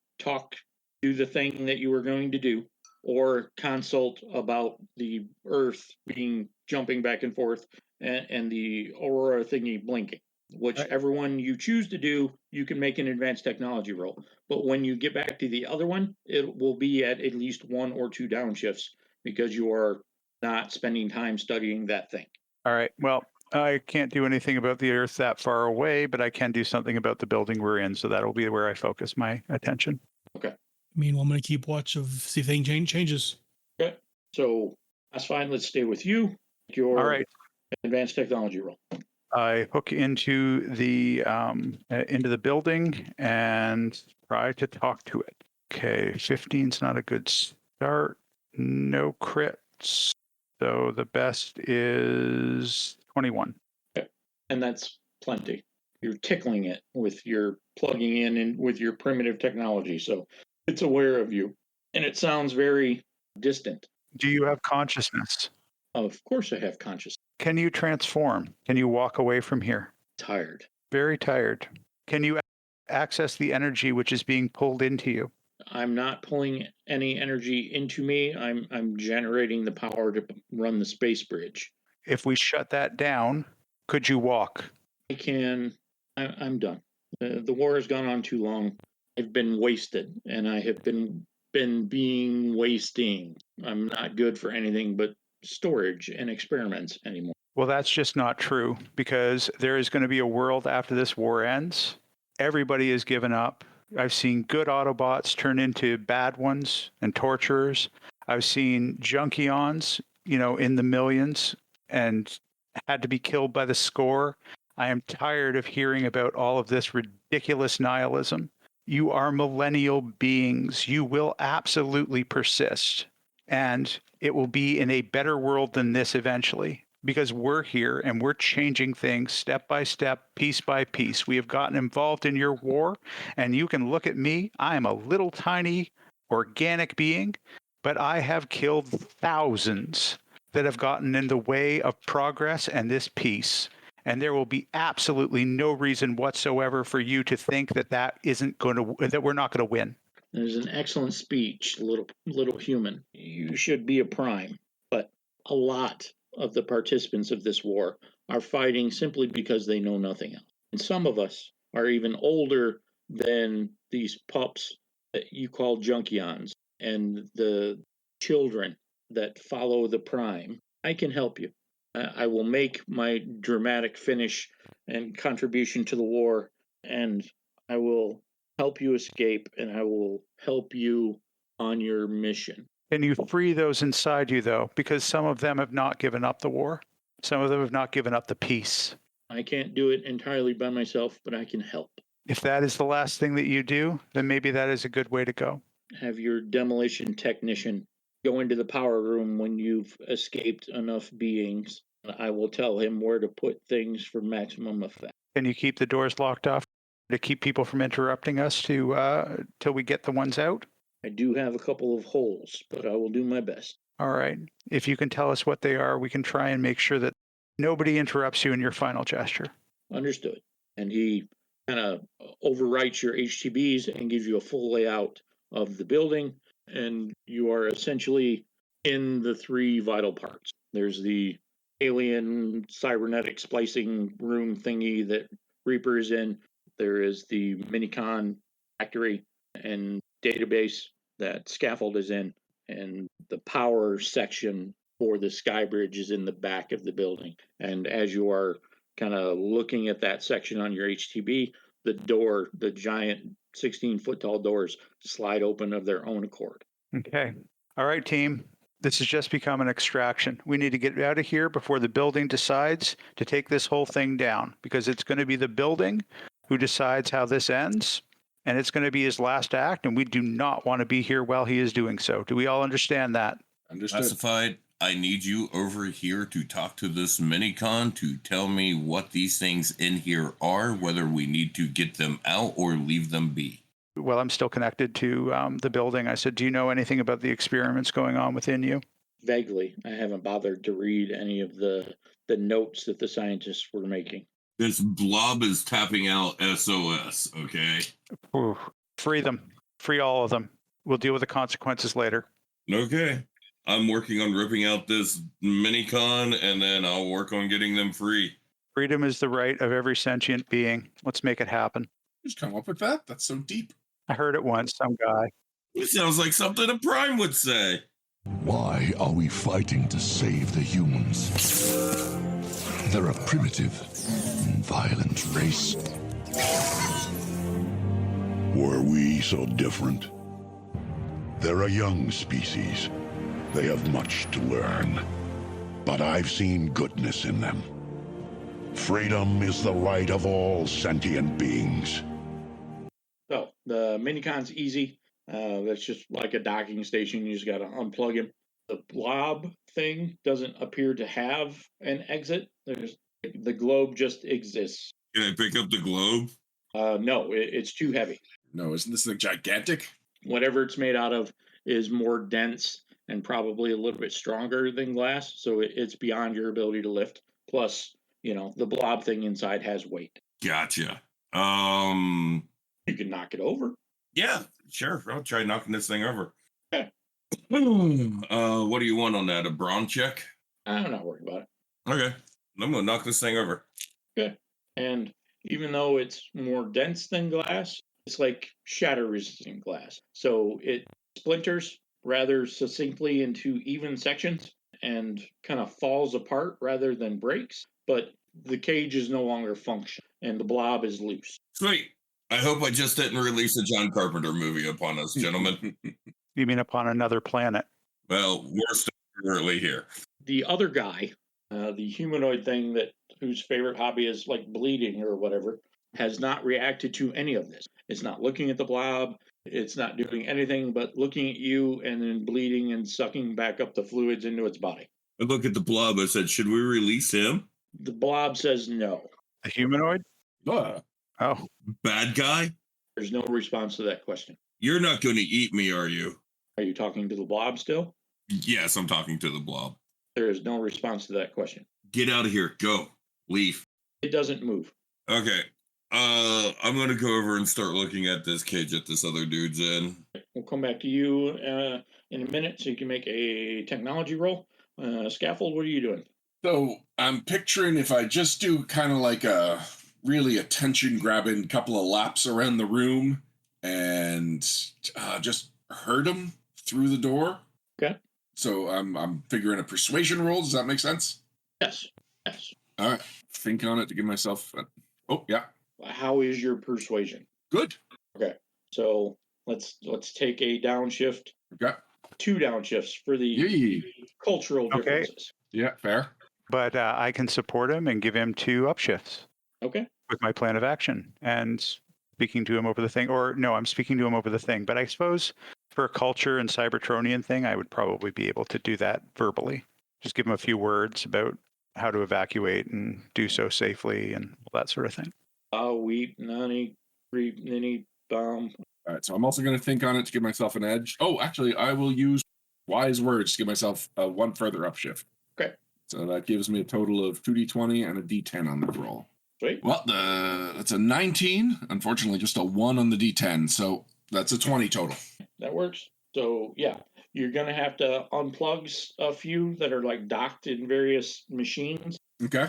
do the thing that you were going to do, or consult about the Earth jumping back and forth and the Aurora thingy blinking. Whichever one you choose to do, you can make an advanced technology roll. But when you get back to the other one, it will be at least 1 or 2 downshifts because you are not spending time studying that thing. All right. Well, I can't do anything about the Earth that far away, but I can do something about the building we're in. So that'll be where I focus my attention. Meanwhile, I'm going to keep watch of see if anything changes. Okay. So that's fine. Let's stay with you. Your All right. advanced technology roll. I hook into the building and try to talk to it. Okay, 15's not a good start. No crits. So the best is 21. Okay. And that's plenty. You're tickling it with your plugging in and with your primitive technology. So it's aware of you. And it sounds very distant. Do you have consciousness? Of course I have consciousness. Can you transform? Can you walk away from here? Tired. Very tired. Can you access the energy which is being pulled into you? I'm not pulling any energy into me. I'm generating the power to run the space bridge. If we shut that down, could you walk? I can. I'm done. The war has gone on too long. I've been wasted, and I have been being wasting. I'm not good for anything but storage and experiments anymore. Well, that's just not true, because there is going to be a world after this war ends. Everybody has given up. I've seen good Autobots turn into bad ones and torturers. I've seen Junkions, in the millions and had to be killed by the score. I am tired of hearing about all of this ridiculous nihilism. You are millennial beings. You will absolutely persist. And it will be in a better world than this eventually, because we're here and we're changing things step by step, piece by piece. We have gotten involved in your war, and you can look at me. I am a little tiny organic being, but I have killed thousands that have gotten in the way of progress and this peace. And there will be absolutely no reason whatsoever for you to think that that we're not going to win. There's an excellent speech, little human. You should be a prime, but a lot of the participants of this war are fighting simply because they know nothing else. And some of us are even older than these pups that you call junkions and the children that follow the prime. I can help you. I will make my dramatic finish and contribution to the war, and I will help you escape, and I will help you on your mission. Can you free those inside you, though? Because some of them have not given up the war. Some of them have not given up the peace. I can't do it entirely by myself, but I can help. If that is the last thing that you do, then maybe that is a good way to go. Have your demolition technician go into the power room when you've escaped enough beings. I will tell him where to put things for maximum effect. Can you keep the doors locked off to keep people from interrupting us till we get the ones out? I do have a couple of holes, but I will do my best. All right. If you can tell us what they are, we can try and make sure that nobody interrupts you in your final gesture. Understood. And he kind of overwrites your HTBs and gives you a full layout of the building. And you are essentially in the three vital parts. There's the alien cybernetic splicing room thingy that Reaper is in. There is the Minicon factory and database that Scaffold is in. And the power section for the Skybridge is in the back of the building. And as you are kind of looking at that section on your HTB, the giant 16-foot tall doors slide open of their own accord. Okay. All right, team. This has just become an extraction. We need to get out of here before the building decides to take this whole thing down, because it's going to be the building who decides how this ends, and it's going to be his last act, and we do not want to be here while he is doing so. Do we all understand that? Understood. Classified, I need you over here to talk to this Minicon to tell me what these things in here are, whether we need to get them out or leave them be. Well, I'm still connected to the building. I said, do you know anything about the experiments going on within you? Vaguely. I haven't bothered to read any of the notes that the scientists were making. This blob is tapping out SOS, okay? Ooh. Free them. Free all of them. We'll deal with the consequences later. Okay. I'm working on ripping out this Minicon, and then I'll work on getting them free. Freedom is the right of every sentient being. Let's make it happen. Just come up with that? That's so deep. I heard it once, some guy. It sounds like something a Prime would say. Why are we fighting to save the humans? They're a primitive and violent race. Were we so different? They're a young species. They have much to learn. But I've seen goodness in them. Freedom is the right of all sentient beings. So the minicon's easy. That's just like a docking station. You just got to unplug him. The blob thing doesn't appear to have an exit. The globe just exists. Can I pick up the globe? No, it's too heavy. No, isn't this like gigantic? Whatever it's made out of is more dense and probably a little bit stronger than glass, so it's beyond your ability to lift. Plus, the blob thing inside has weight. Gotcha. You can knock it over. Yeah, sure. I'll try knocking this thing over. Okay. What do you want on that? A brawn check? I'm not worried about it. Okay. I'm gonna knock this thing over. Okay. And even though it's more dense than glass, it's like shatter resistant glass. So it splinters rather succinctly into even sections and kind of falls apart rather than breaks. But the cage is no longer functional and the blob is loose. Sweet. I hope I just didn't release a John Carpenter movie upon us, gentlemen. You mean upon another planet? Well, we're still currently here. The other guy, the humanoid thing whose favorite hobby is like bleeding or whatever, has not reacted to any of this. It's not looking at the blob. It's not doing anything but looking at you and then bleeding and sucking back up the fluids into its body. I look at the blob. I said, should we release him? The blob says no. The humanoid? Oh, Bad guy? There's no response to that question. You're not going to eat me, are you? Are you talking to the blob still? Yes, I'm talking to the blob. There is no response to that question. Get out of here. Go. Leave. It doesn't move. Okay. I'm going to go over and start looking at this cage that this other dude's in. We'll come back to you in a minute so you can make a technology roll. Scaffold, what are you doing? so I'm picturing if I just do kind of like a really attention-grabbing couple of laps around the room and just herd him through the door. Okay. So I'm figuring a persuasion roll. Does that make sense? Yes. All right. Think on it to give myself. Oh yeah. How is your persuasion? Good. Okay. So let's take a downshift. Okay. 2 downshifts for the Yay. cultural Okay. differences. Yeah. Fair. But I can support him and give him 2 upshifts Okay. with my plan of action and speaking to him over the thing. Or no, I'm speaking to him over the thing. But I suppose for a culture and Cybertronian thing, I would probably be able to do that verbally. Just give him a few words about how to evacuate and do so safely and all that sort of thing. Wheat, nani, creep, ninny, bomb. All right. So I'm also going to think on it to give myself an edge. Oh, actually, I will use wise words to give myself 1 further upshift. Okay. So that gives me a total of 2d20 and a d10 on the roll. Sweet. Well, that's a 19. Unfortunately, just a 1 on the d10. So that's a 20 total. That works. So yeah, you're gonna have to unplug a few that are like docked in various machines. Okay.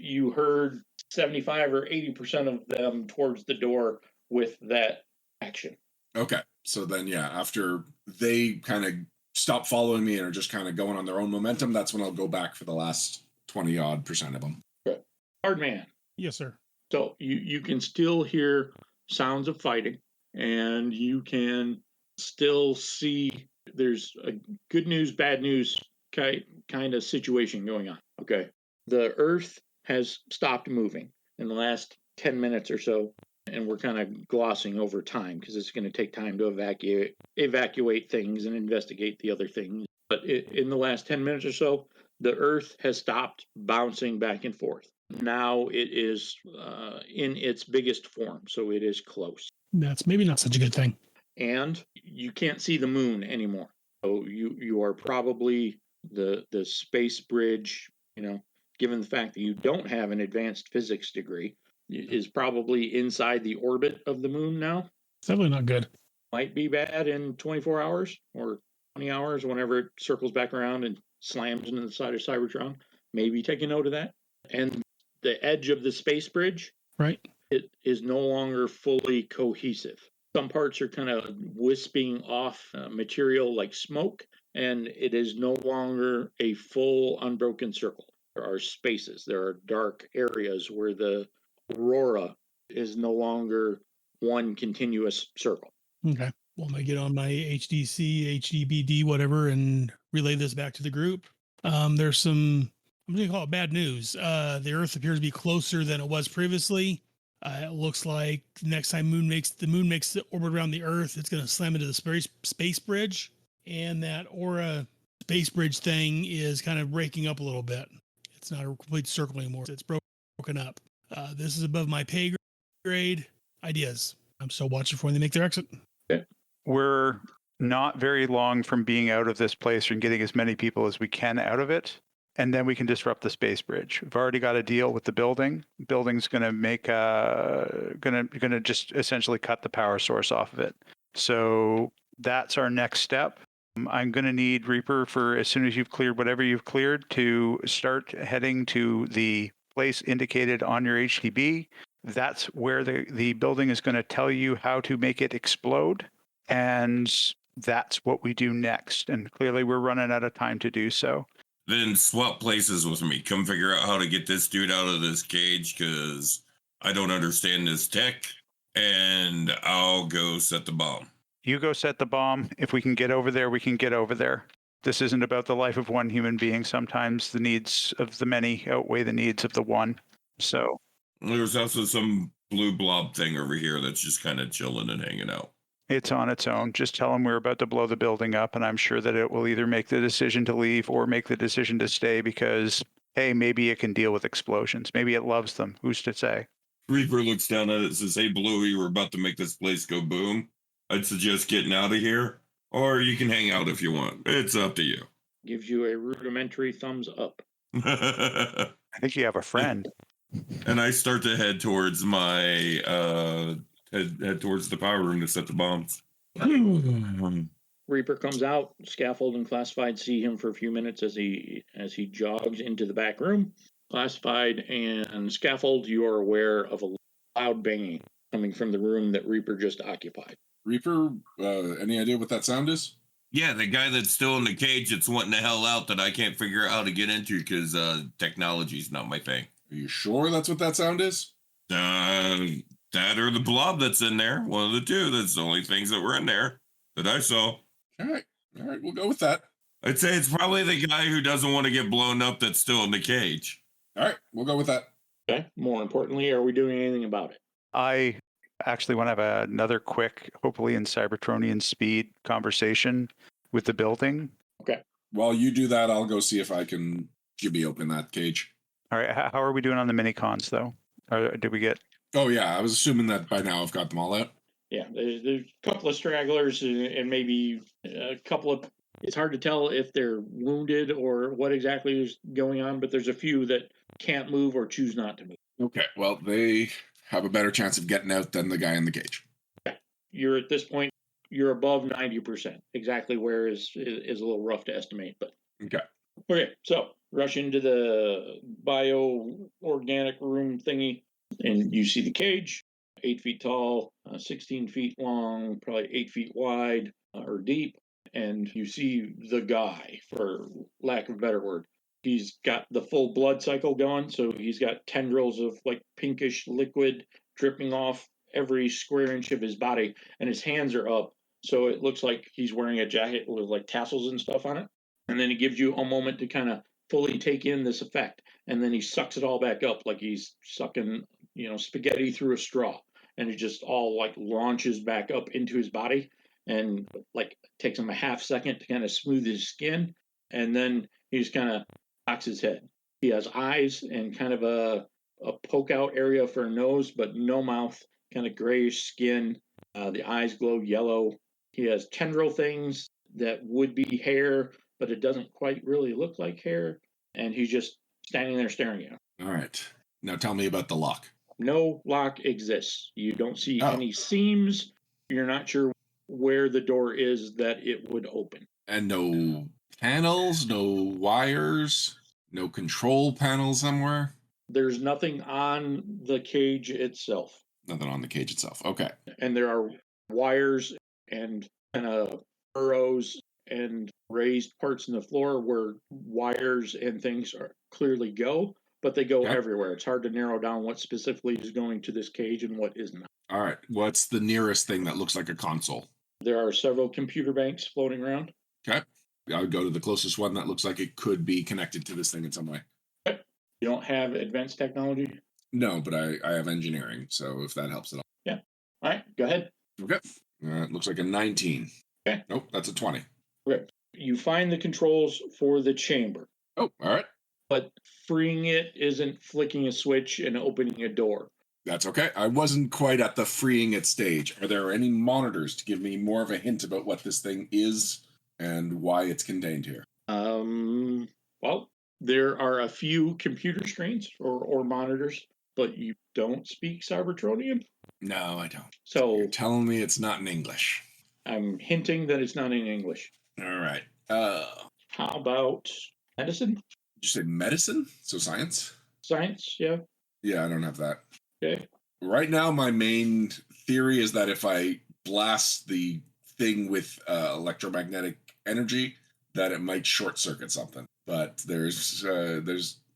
You heard 75 or 80% of them towards the door with that action. Okay. So then, yeah, after they kind of stop following me and are just kind of going on their own momentum, that's when I'll go back for the last 20-odd% of them. Good. Hard man. Yes, sir. So you can still hear sounds of fighting, and you can still see there's a good news, bad news kind of situation going on. Okay. The Earth has stopped moving in the last 10 minutes or so, and we're kind of glossing over time because it's going to take time to evacuate things and investigate the other things. But in the last 10 minutes or so, the Earth has stopped bouncing back and forth. Now it is in its biggest form, so it is close. That's maybe not such a good thing. And you can't see the moon anymore. So you are probably the space bridge, given the fact that you don't have an advanced physics degree, is probably inside the orbit of the moon now. It's definitely not good. Might be bad in 24 hours or 20 hours, whenever it circles back around and slams into the side of Cybertron. Maybe take a note of that. And the edge of the space bridge, Right. it is no longer fully cohesive. Some parts are kind of wisping off material like smoke, and it is no longer a full unbroken circle. There are spaces, there are dark areas where the aurora is no longer one continuous circle. Okay. Well, I'm going to get on my HDC, HDBD, whatever, and relay this back to the group. There's some, I'm going to call it bad news. The Earth appears to be closer than it was previously. It looks like next time the moon makes the orbit around the Earth, it's going to slam into the space bridge. And that aura space bridge thing is kind of breaking up a little bit. It's not a complete circle anymore. It's broken up. This is above my pay grade. Ideas. I'm still watching for when they make their exit. We're not very long from being out of this place and getting as many people as we can out of it, and then we can disrupt the space bridge. We've already got a deal with the building. The building's going to make gonna just essentially cut the power source off of it. So that's our next step. I'm going to need Reaper for as soon as you've cleared whatever you've cleared to start heading to the place indicated on your HTB. That's where the building is going to tell you how to make it explode. And that's what we do next. And clearly we're running out of time to do so. Then swap places with me. Come figure out how to get this dude out of this cage, because I don't understand this tech. And I'll go set the bomb. You go set the bomb. If we can get over there, we can get over there. This isn't about the life of one human being. Sometimes the needs of the many outweigh the needs of the one. So there's also some blue blob thing over here that's just kind of chilling and hanging out. It's on its own. Just tell them we're about to blow the building up, and I'm sure that it will either make the decision to leave or make the decision to stay because, hey, maybe it can deal with explosions. Maybe it loves them. Who's to say? Reaper looks down at it and says, hey, Bluey, we're about to make this place go boom. I'd suggest getting out of here, or you can hang out if you want. It's up to you. Gives you a rudimentary thumbs up. I think you have a friend. And I start to head towards my head towards the power room to set the bombs. Reaper comes out, scaffold and classified see him for a few minutes as he jogs into the back room. Classified and scaffold, you are aware of a loud banging coming from the room that Reaper just occupied. Reaper, any idea what that sound is? Yeah, the guy that's still in the cage that's wanting the hell out that I can't figure out how to get into because technology's not my thing. Are you sure that's what that sound is? That or the blob that's in there. One of the two. That's the only things that were in there that I saw. All right, we'll go with that. I'd say it's probably the guy who doesn't want to get blown up that's still in the cage. All right, we'll go with that. Okay. More importantly, are we doing anything about it? I actually want to have another quick, hopefully in Cybertronian speed, conversation with the building. Okay. While you do that, I'll go see if I can jibby open that cage. All right. How are we doing on the mini cons, though? Or did we get... Oh, yeah. I was assuming that by now I've got them all out. Yeah, there's a couple of stragglers and maybe a couple of... It's hard to tell if they're wounded or what exactly is going on, but there's a few that can't move or choose not to move. Okay, well, they have a better chance of getting out than the guy in the cage. You're at this point, you're above 90%. Exactly where is a little rough to estimate, but... Okay, so rush into the bio-organic room thingy, and you see the cage, 8 feet tall, 16 feet long, probably 8 feet wide or deep, and you see the guy, for lack of a better word. He's got the full blood cycle going, so he's got tendrils of like pinkish liquid dripping off every square inch of his body, and his hands are up, so it looks like he's wearing a jacket with like tassels and stuff on it. And then he gives you a moment to kind of fully take in this effect, and then he sucks it all back up like he's sucking, spaghetti through a straw, and it just all like launches back up into his body, and like takes him a half second to kind of smooth his skin, and then he just kind of cocks his head. He has eyes and kind of a poke out area for a nose, but no mouth, kind of grayish skin. The eyes glow yellow. He has tendril things that would be hair, but it doesn't quite really look like hair. And he's just standing there staring at him. All right. Now tell me about the lock. No lock exists. You don't see any seams. You're not sure where the door is that it would open. And no panels, no wires, no control panel somewhere? There's nothing on the cage itself. Nothing on the cage itself. Okay. And there are wires and kind of burrows and raised parts in the floor where wires and things are clearly go, but they go everywhere. It's hard to narrow down what specifically is going to this cage and what isn't. All right. What's the nearest thing that looks like a console? There are several computer banks floating around. Okay. I would go to the closest one that looks like it could be connected to this thing in some way. Okay. You don't have advanced technology? No, but I have engineering, so if that helps at all. Yeah. All right, go ahead. Okay. It looks like a 19. Okay. Nope, that's a 20. Okay. You find the controls for the chamber. Oh, all right. But freeing it isn't flicking a switch and opening a door. That's okay. I wasn't quite at the freeing it stage. Are there any monitors to give me more of a hint about what this thing is and why it's contained here? Well, there are a few computer screens or monitors, but you don't speak Cybertronian? No, I don't. So you're telling me it's not in English. I'm hinting that it's not in English. All right. How about medicine? Did you say medicine? So science? Science, yeah. Yeah, I don't have that. Okay. Right now, my main theory is that if I blast the thing with electromagnetic energy, that it might short circuit something. But there's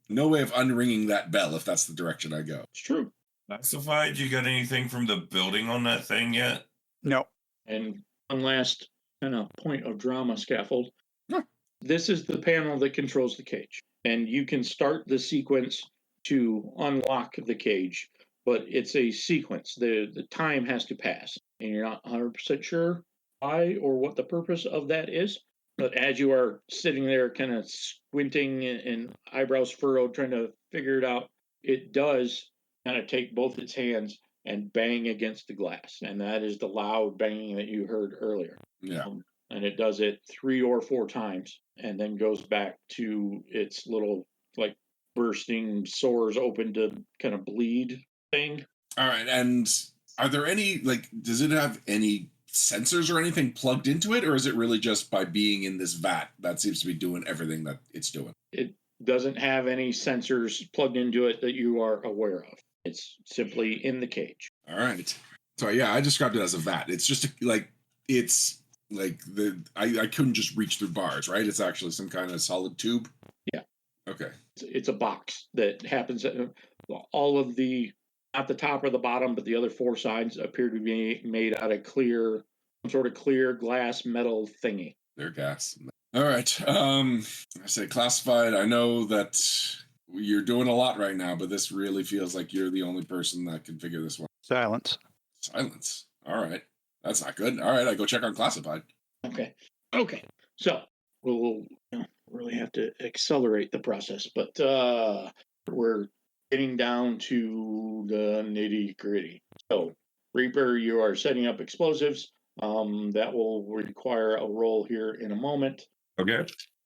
no way of unringing that bell if that's the direction I go. It's true. Classified, you got anything from the building on that thing yet? No. And one last kind of point of drama scaffold. Huh. This is the panel that controls the cage. And you can start the sequence to unlock the cage, but it's a sequence. The time has to pass. And you're not 100% sure why or what the purpose of that is. But as you are sitting there kind of squinting and eyebrows furrowed, trying to figure it out, it does kind of take both its hands and bang against the glass. And that is the loud banging that you heard earlier. Yeah. And it does it 3 or 4 times and then goes back to its little like bursting sores open to kind of bleed thing. All right. And are there any, like, does it have any sensors or anything plugged into it? Or is it really just by being in this vat that seems to be doing everything that it's doing? It doesn't have any sensors plugged into it that you are aware of. It's simply in the cage. All right. So yeah, I described it as a vat. It's just I couldn't just reach through bars, right? It's actually some kind of solid tube. Yeah. Okay. It's a box that happens. All of not the top or the bottom, but the other 4 sides appear to be made out of some sort of clear glass metal thingy. Clear gas. All right. I say classified. I know that you're doing a lot right now, but this really feels like you're the only person that can figure this one. Silence. Silence. All right. That's not good. All right. I go check on classified. Okay. So we'll really have to accelerate the process, but we're getting down to the nitty gritty. So Reaper, you are setting up explosives. That will require a roll here in a moment. Okay.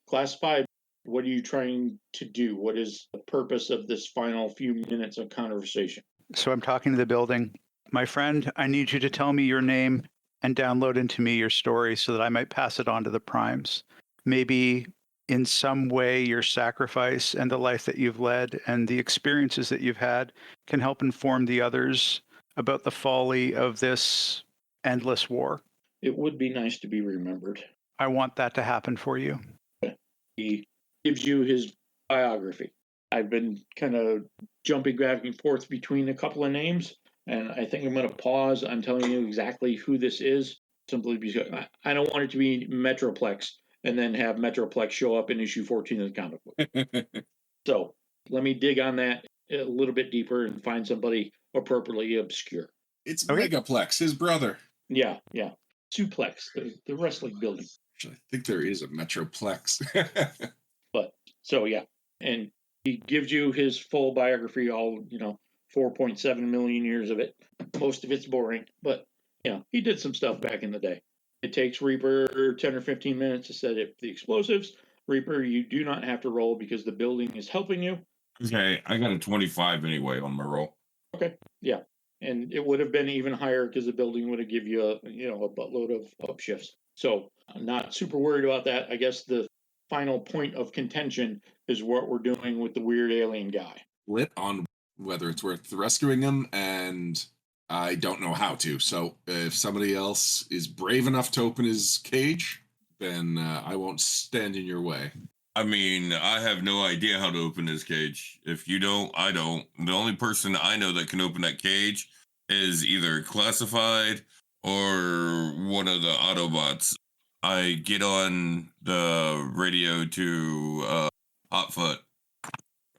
Classified, what are you trying to do? What is the purpose of this final few minutes of conversation? So I'm talking to the building. My friend, I need you to tell me your name and download into me your story so that I might pass it on to the primes. Maybe in some way your sacrifice and the life that you've led and the experiences that you've had can help inform the others about the folly of this endless war. It would be nice to be remembered. I want that to happen for you. He gives you his biography. I've been kind of jumping back and forth between a couple of names, and I think I'm going to pause on telling you exactly who this is, simply because I don't want it to be Metroplex and then have Metroplex show up in issue 14 of the comic book. So let me dig on that a little bit deeper and find somebody appropriately obscure. It's Megaplex, his brother. Yeah. Suplex, the wrestling building. Actually, I think there is a Metroplex. But so yeah, and he gives you his full biography, all 4.7 million years of it. Most of it's boring, but he did some stuff back in the day. It takes Reaper 10 or 15 minutes to set up the explosives. Reaper, you do not have to roll because the building is helping you. Okay, I got a 25 anyway on my roll. Okay, yeah. And it would have been even higher because the building would have given you a buttload of upshifts. So I'm not super worried about that. I guess the final point of contention is what we're doing with the weird alien guy. Lit on whether it's worth rescuing him, and I don't know how to. So if somebody else is brave enough to open his cage, then I won't stand in your way. I mean, I have no idea how to open his cage. If you don't, I don't. The only person I know that can open that cage is either classified or one of the Autobots. I get on the radio to Hotfoot.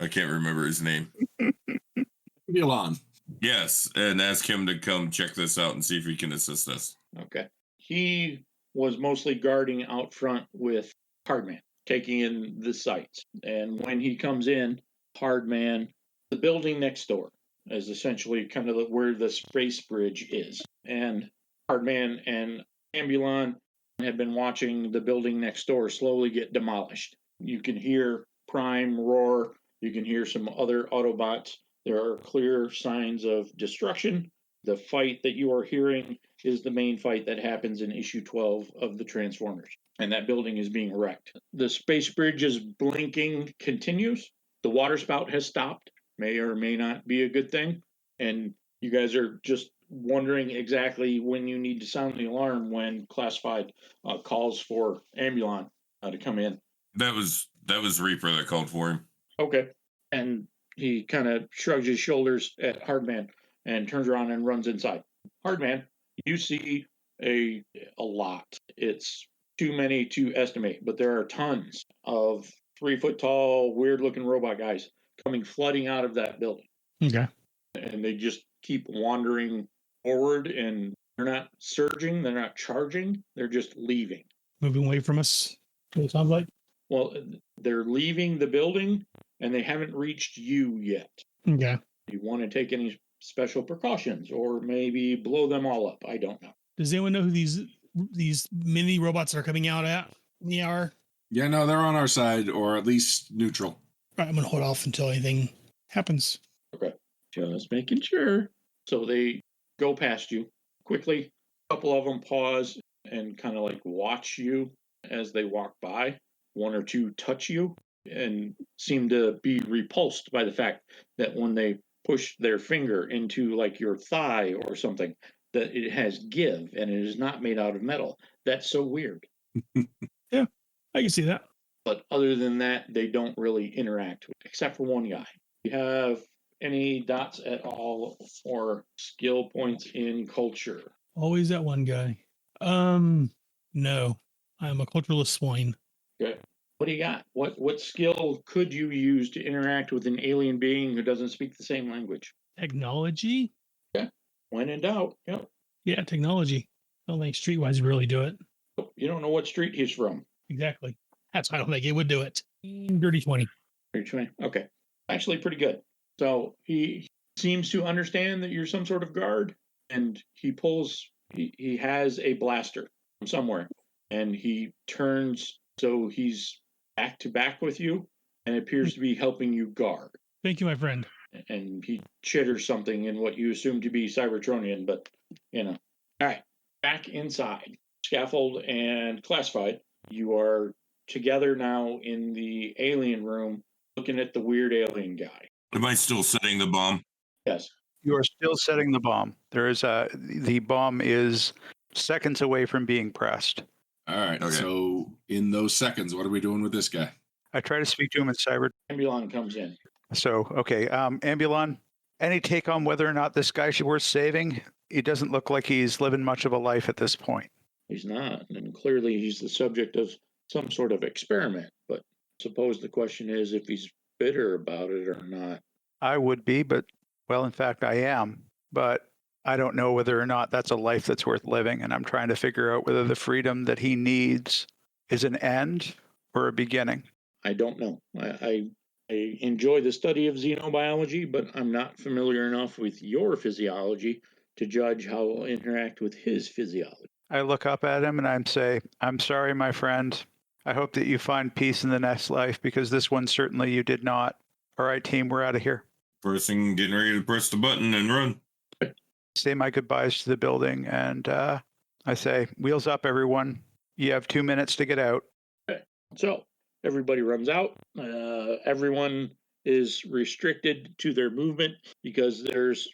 I can't remember his name. Elon. Yes, and ask him to come check this out and see if he can assist us. Okay. He was mostly guarding out front with Hardman, taking in the sights. And when he comes in, Hardman, the building next door is essentially kind of where the space bridge is. And Hardman and Ambulon have been watching the building next door slowly get demolished. You can hear Prime roar. You can hear some other Autobots. There are clear signs of destruction. The fight that you are hearing is the main fight that happens in issue 12 of the Transformers. And that building is being wrecked. The space bridge's blinking continues. The water spout has stopped. May or may not be a good thing. And you guys are just wondering exactly when you need to sound the alarm when classified calls for Ambulon to come in. That was Reaper that called for him. Okay. And he kind of shrugs his shoulders at Hardman and turns around and runs inside. Hardman, you see a lot. It's too many to estimate, but there are tons of 3-foot tall, weird looking robot guys coming flooding out of that building. Okay. And they just keep wandering forward, and they're not surging, they're not charging, they're just leaving. Moving away from us. It sounds like. Well, they're leaving the building and they haven't reached you yet. Okay. Do you want to take any special precautions or maybe blow them all up? I don't know. Does anyone know who these mini robots are coming out at in the hour? Yeah, no, they're on our side, or at least neutral. All right, I'm going to hold off until anything happens. Okay. Just making sure. So they go past you quickly. A couple of them pause and kind of like watch you as they walk by. One or two touch you and seem to be repulsed by the fact that when they push their finger into like your thigh or something, that it has give and it is not made out of metal. That's so weird. Yeah, I can see that. But other than that, they don't really interact with, except for one guy. You have any dots at all or skill points in culture? Always that one guy. No, I'm a culturalist swine. Okay. What do you got? What skill could you use to interact with an alien being who doesn't speak the same language? Technology? Okay. When in doubt, yep. Yeah, technology. I don't think Streetwise would really do it. You don't know what street he's from. Exactly. That's why I don't think it would do it. Dirty 20. Okay. Actually pretty good. So he seems to understand that you're some sort of guard, and he has a blaster from somewhere, and he turns so he's back to back with you and appears to be helping you guard. Thank you, my friend. And he chitters something in what you assume to be Cybertronian, but All right. Back inside. Scaffold and classified. You are together now in the alien room looking at the weird alien guy. Am I still setting the bomb? Yes. You are still setting the bomb. The bomb is seconds away from being pressed. All right. Okay. So in those seconds, what are we doing with this guy? I try to speak to him in cyber. Ambulon comes in. So, okay. Ambulon, any take on whether or not this guy's worth saving? He doesn't look like he's living much of a life at this point. He's not. And clearly he's the subject of some sort of experiment. But suppose the question is if he's bitter about it or not. I would be, but, well, in fact, I am. But I don't know whether or not that's a life that's worth living. And I'm trying to figure out whether the freedom that he needs is an end or a beginning. I don't know. I enjoy the study of xenobiology, but I'm not familiar enough with your physiology to judge how I'll interact with his physiology. I look up at him and I say, I'm sorry, my friend. I hope that you find peace in the next life, because this one certainly you did not. All right, team, we're out of here. Person getting ready to press the button and run. Say my goodbyes to the building, and I say, wheels up, everyone. You have 2 minutes to get out. Okay. So everybody runs out. Everyone is restricted to their movement because there's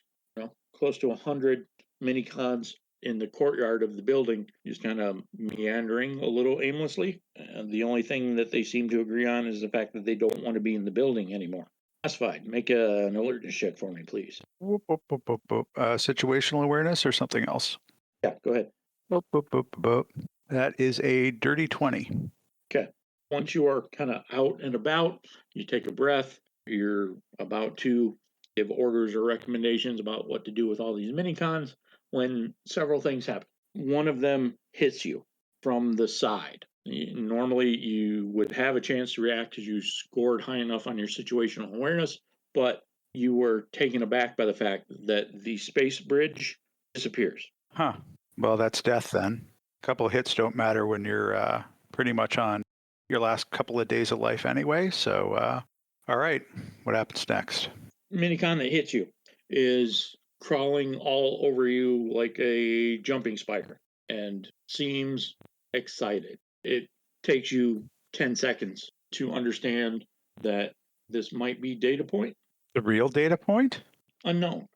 close to 100 minicons in the courtyard of the building, just kind of meandering a little aimlessly. The only thing that they seem to agree on is the fact that they don't want to be in the building anymore. Classified, make an alertness check for me, please. Whoop, whoop, whoop, whoop, whoop. Situational awareness or something else? Yeah, go ahead. Whoop, whoop, whoop, whoop. That is a dirty 20. Okay. Once you are kind of out and about, you take a breath. You're about to give orders or recommendations about what to do with all these minicons when several things happen. One of them hits you from the side. Normally, you would have a chance to react because you scored high enough on your situational awareness, but you were taken aback by the fact that the space bridge disappears. Huh. Well, that's death then. A couple of hits don't matter when you're pretty much on your last couple of days of life anyway. So, all right. What happens next? Minicon that hits you is crawling all over you like a jumping spider and seems excited. It takes you 10 seconds to understand that this might be data point The real data point? unknown.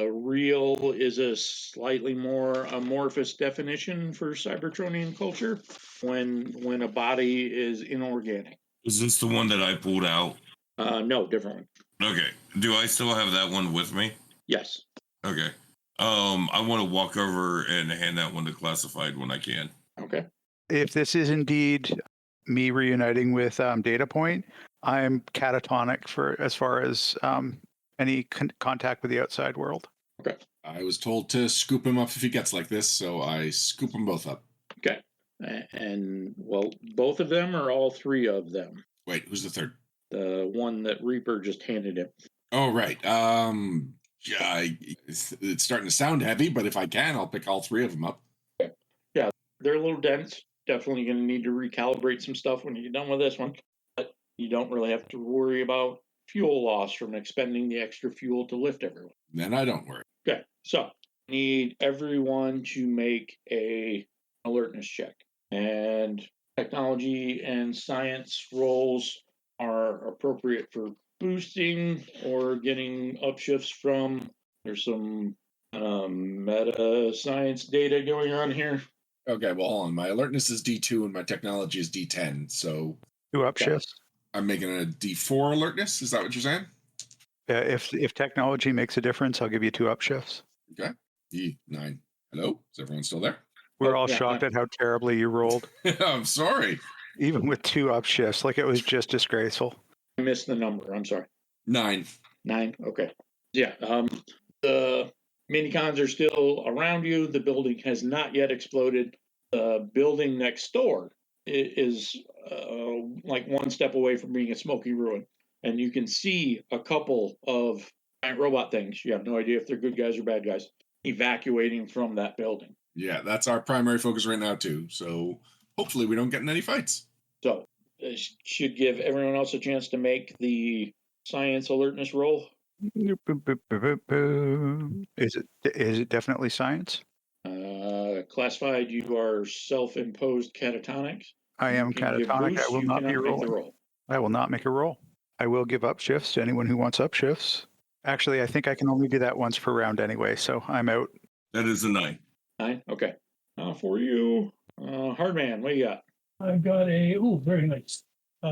Real is a slightly more amorphous definition for Cybertronian culture when a body is inorganic. Is this the one that I pulled out? No, different one. Okay. Do I still have that one with me? Yes. Okay. I want to walk over and hand that one to classified when I can. Okay. If this is indeed me reuniting with data point, I'm catatonic for as far as any contact with the outside world. I was told to scoop him up if he gets like this, so I scoop them both up. Okay. And well, both of them or all three of them? Wait, who's the third? The one that Reaper just handed him. Oh, right. Yeah, it's starting to sound heavy, but if I can, I'll pick all three of them up. Yeah, they're a little dense. Definitely going to need to recalibrate some stuff when you get done with this one. But you don't really have to worry about fuel loss from expending the extra fuel to lift everyone. Then I don't worry. Okay, so need everyone to make a alertness check. And technology and science rolls are appropriate for boosting or getting upshifts from. There's some meta science data going on here. Okay, well, hold on. My alertness is D2 and my technology is D10, so 2 upshifts. I'm making a D4 alertness. Is that what you're saying? If technology makes a difference, I'll give you 2 upshifts. Okay. D9. Hello? Is everyone still there? We're all yeah, shocked at how terribly you rolled, I'm sorry. even with 2 upshifts. Like it was just disgraceful. I missed the number. I'm sorry. 9. 9. Okay. Yeah. The minicons are still around you. The building has not yet exploded. The building next door is like one step away from being a smoky ruin. And you can see a couple of giant robot things. You have no idea if they're good guys or bad guys evacuating from that building. Yeah, that's our primary focus right now, too. So hopefully we don't get in any fights. So this should give everyone else a chance to make the science alertness roll. Is it definitely science? Classified, you are self-imposed catatonics. I am You can give catatonic. I boosts, will you not be cannot make the rolling. roll. I will not make a roll. I will give upshifts to anyone who wants upshifts. Actually, I think I can only do that once per round anyway, so I'm out. That is a 9. 9? Okay. For you, Hardman, what you got? I've got very nice.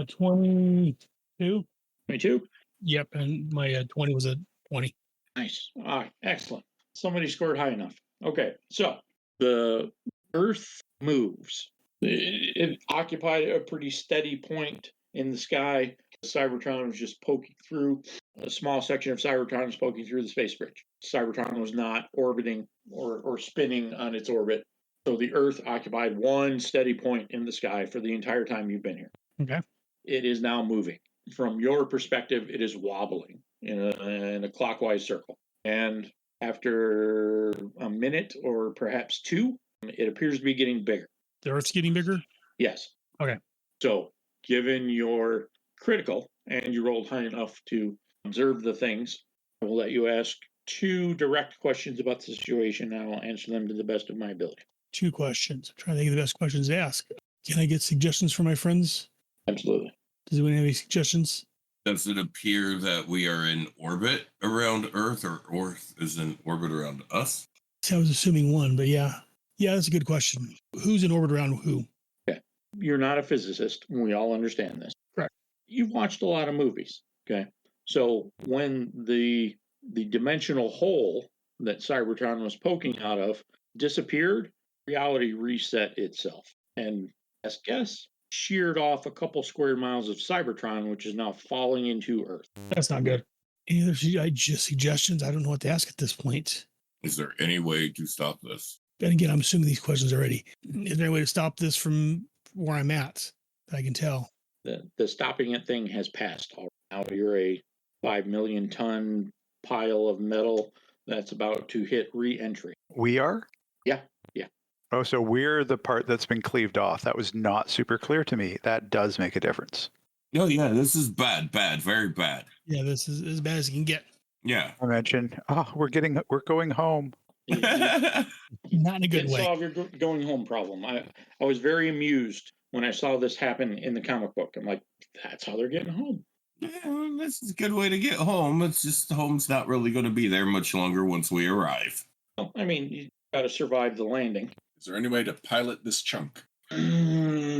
22. 22? Yep, and my 20 was a 20. Nice. All right, excellent. Somebody scored high enough. Okay, so the Earth moves. It occupied a pretty steady point in the sky. Cybertron was just poking through. A small section of Cybertron was poking through the space bridge. Cybertron was not orbiting or spinning on its orbit. So the Earth occupied one steady point in the sky for the entire time you've been here. Okay. It is now moving. From your perspective, it is wobbling in a clockwise circle. And after a minute or perhaps 2, it appears to be getting bigger. The Earth's getting bigger? Yes. Okay. So, given your critical and you rolled high enough to observe the things, I will let you ask 2 direct questions about the situation, and I will answer them to the best of my ability. 2 questions. I'm trying to think of the best questions to ask. Can I get suggestions from my friends? Absolutely. Does anyone have any suggestions? Does it appear that we are in orbit around Earth, or Earth is in orbit around us? I was assuming one, but yeah. Yeah, that's a good question. Who's in orbit around who? Okay. You're not a physicist, and we all understand this. Correct. You've watched a lot of movies. Okay. So when the dimensional hole that Cybertron was poking out of disappeared, reality reset itself. And guess sheared off a couple square miles of Cybertron, which is now falling into Earth. That's not good. Any other suggestions? I don't know what to ask at this point. Is there any way to stop this? And again, I'm assuming these questions already. Is there any way to stop this from where I'm at? That I can tell. The stopping it thing has passed already. Now you're a 5 million ton pile of metal that's about to hit re-entry. We are? Yeah. Oh, so we're the part that's been cleaved off. That was not super clear to me. That does make a difference. Oh yeah, this is bad, very bad. Yeah, this is as bad as it can get. Yeah. I mentioned, we're going home. Not in a good way. Solve your going home problem. I was very amused when I saw this happen in the comic book. I'm like, that's how they're getting home. Yeah, this is a good way to get home. It's just home's not really going to be there much longer once we arrive. Well, I mean, you got to survive the landing. Is there any way to pilot this chunk? Maybe.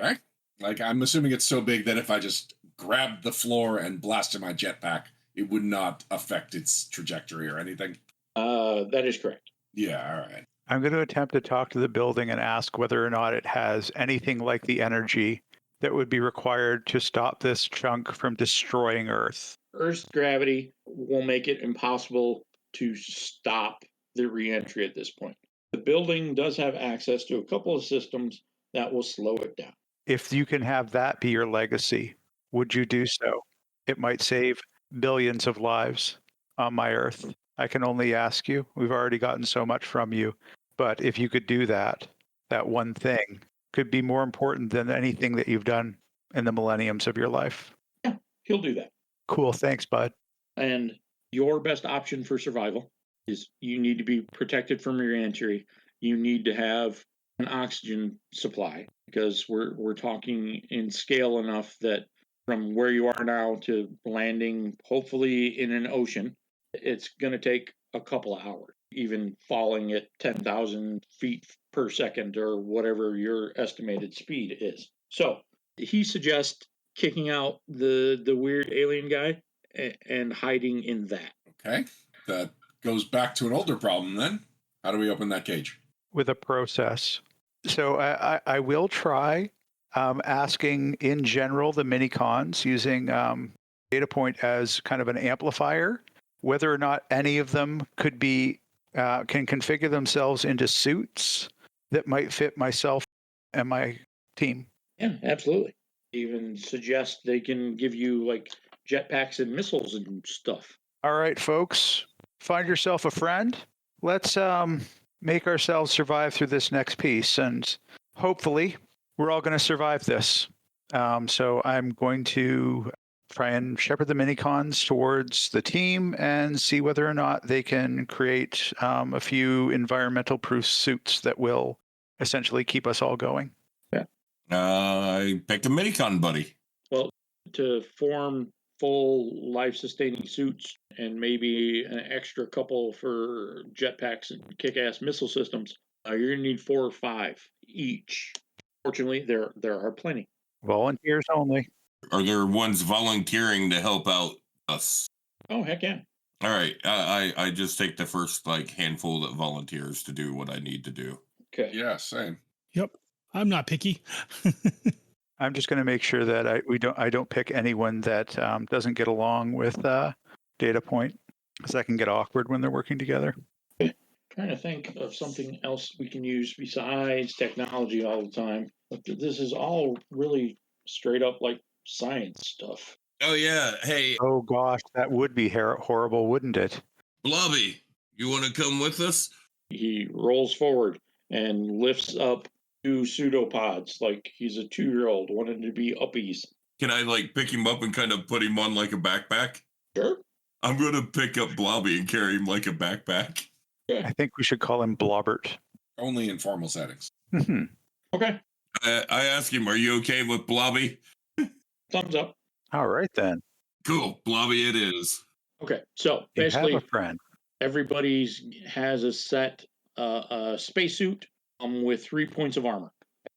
Okay. Like, I'm assuming it's so big that if I just grabbed the floor and blasted my jetpack, it would not affect its trajectory or anything. That is correct. Yeah, all right. I'm going to attempt to talk to the building and ask whether or not it has anything like the energy that would be required to stop this chunk from destroying Earth. Earth's gravity will make it impossible to stop the reentry at this point. The building does have access to a couple of systems that will slow it down. If you can have that be your legacy, would you do so? It might save billions of lives on my Earth. I can only ask you. We've already gotten so much from you. But if you could do that, that one thing could be more important than anything that you've done in the millenniums of your life. Yeah, he'll do that. Cool. Thanks, bud. And your best option for survival is you need to be protected from your entry. You need to have an oxygen supply because we're talking in scale enough that from where you are now to landing, hopefully in an ocean, it's going to take a couple of hours, even falling at 10,000 feet per second or whatever your estimated speed is. So he suggests kicking out the weird alien guy and hiding in that. Okay. That goes back to an older problem then. How do we open that cage? With a process. So I will try asking in general the mini-cons using data point as kind of an amplifier, whether or not any of them could be can configure themselves into suits that might fit myself and my team. Yeah, absolutely. Even suggest they can give you like jetpacks and missiles and stuff. All right, folks, find yourself a friend. Let's make ourselves survive through this next piece, and hopefully we're all going to survive this. So I'm going to try and shepherd the minicons towards the team and see whether or not they can create a few environmental proof suits that will essentially keep us all going. Yeah. I picked a minicon buddy. Well, to form full life-sustaining suits and maybe an extra couple for jetpacks and kick-ass missile systems, you're going to need 4 or 5 each. Fortunately, there are plenty. Volunteers only. Are there ones volunteering to help out us? Oh, heck yeah. All right. I just take the first handful that volunteers to do what I need to do. Okay. Yeah, same. Yep. I'm not picky. I'm just going to make sure that I don't pick anyone that doesn't get along with data point, because that can get awkward when they're working together. Trying to think of something else we can use besides technology all the time. But this is all really straight up like science stuff. Oh, yeah. Hey, Oh gosh, that would be horrible, wouldn't it? Blobby, you want to come with us? He rolls forward and lifts up 2 pseudopods like he's a 2-year-old wanting to be uppies. Can I pick him up and kind of put him on like a backpack? Sure. I'm going to pick up Blobby and carry him like a backpack. I think we should call him Blobbert. Only in formal settings. Okay. I asked him, are you okay with Blobby? Thumbs up. All right then. Cool. Blobby it is. Okay. So You basically, have a friend. everybody's has a set spacesuit with 3 points of armor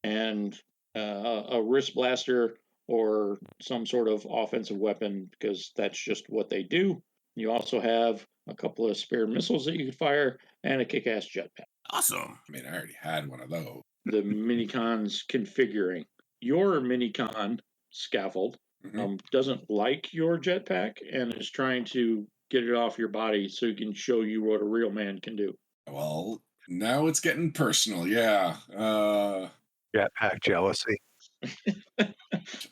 and a wrist blaster or some sort of offensive weapon, because that's just what they do. You also have a couple of spare missiles that you could fire and a kick-ass jetpack. Awesome. I mean, I already had one of those. The minicon's configuring. Your minicon, Scaffold, doesn't like your jetpack and is trying to get it off your body so he can show you what a real man can do. Well, now it's getting personal. Yeah. Jetpack jealousy.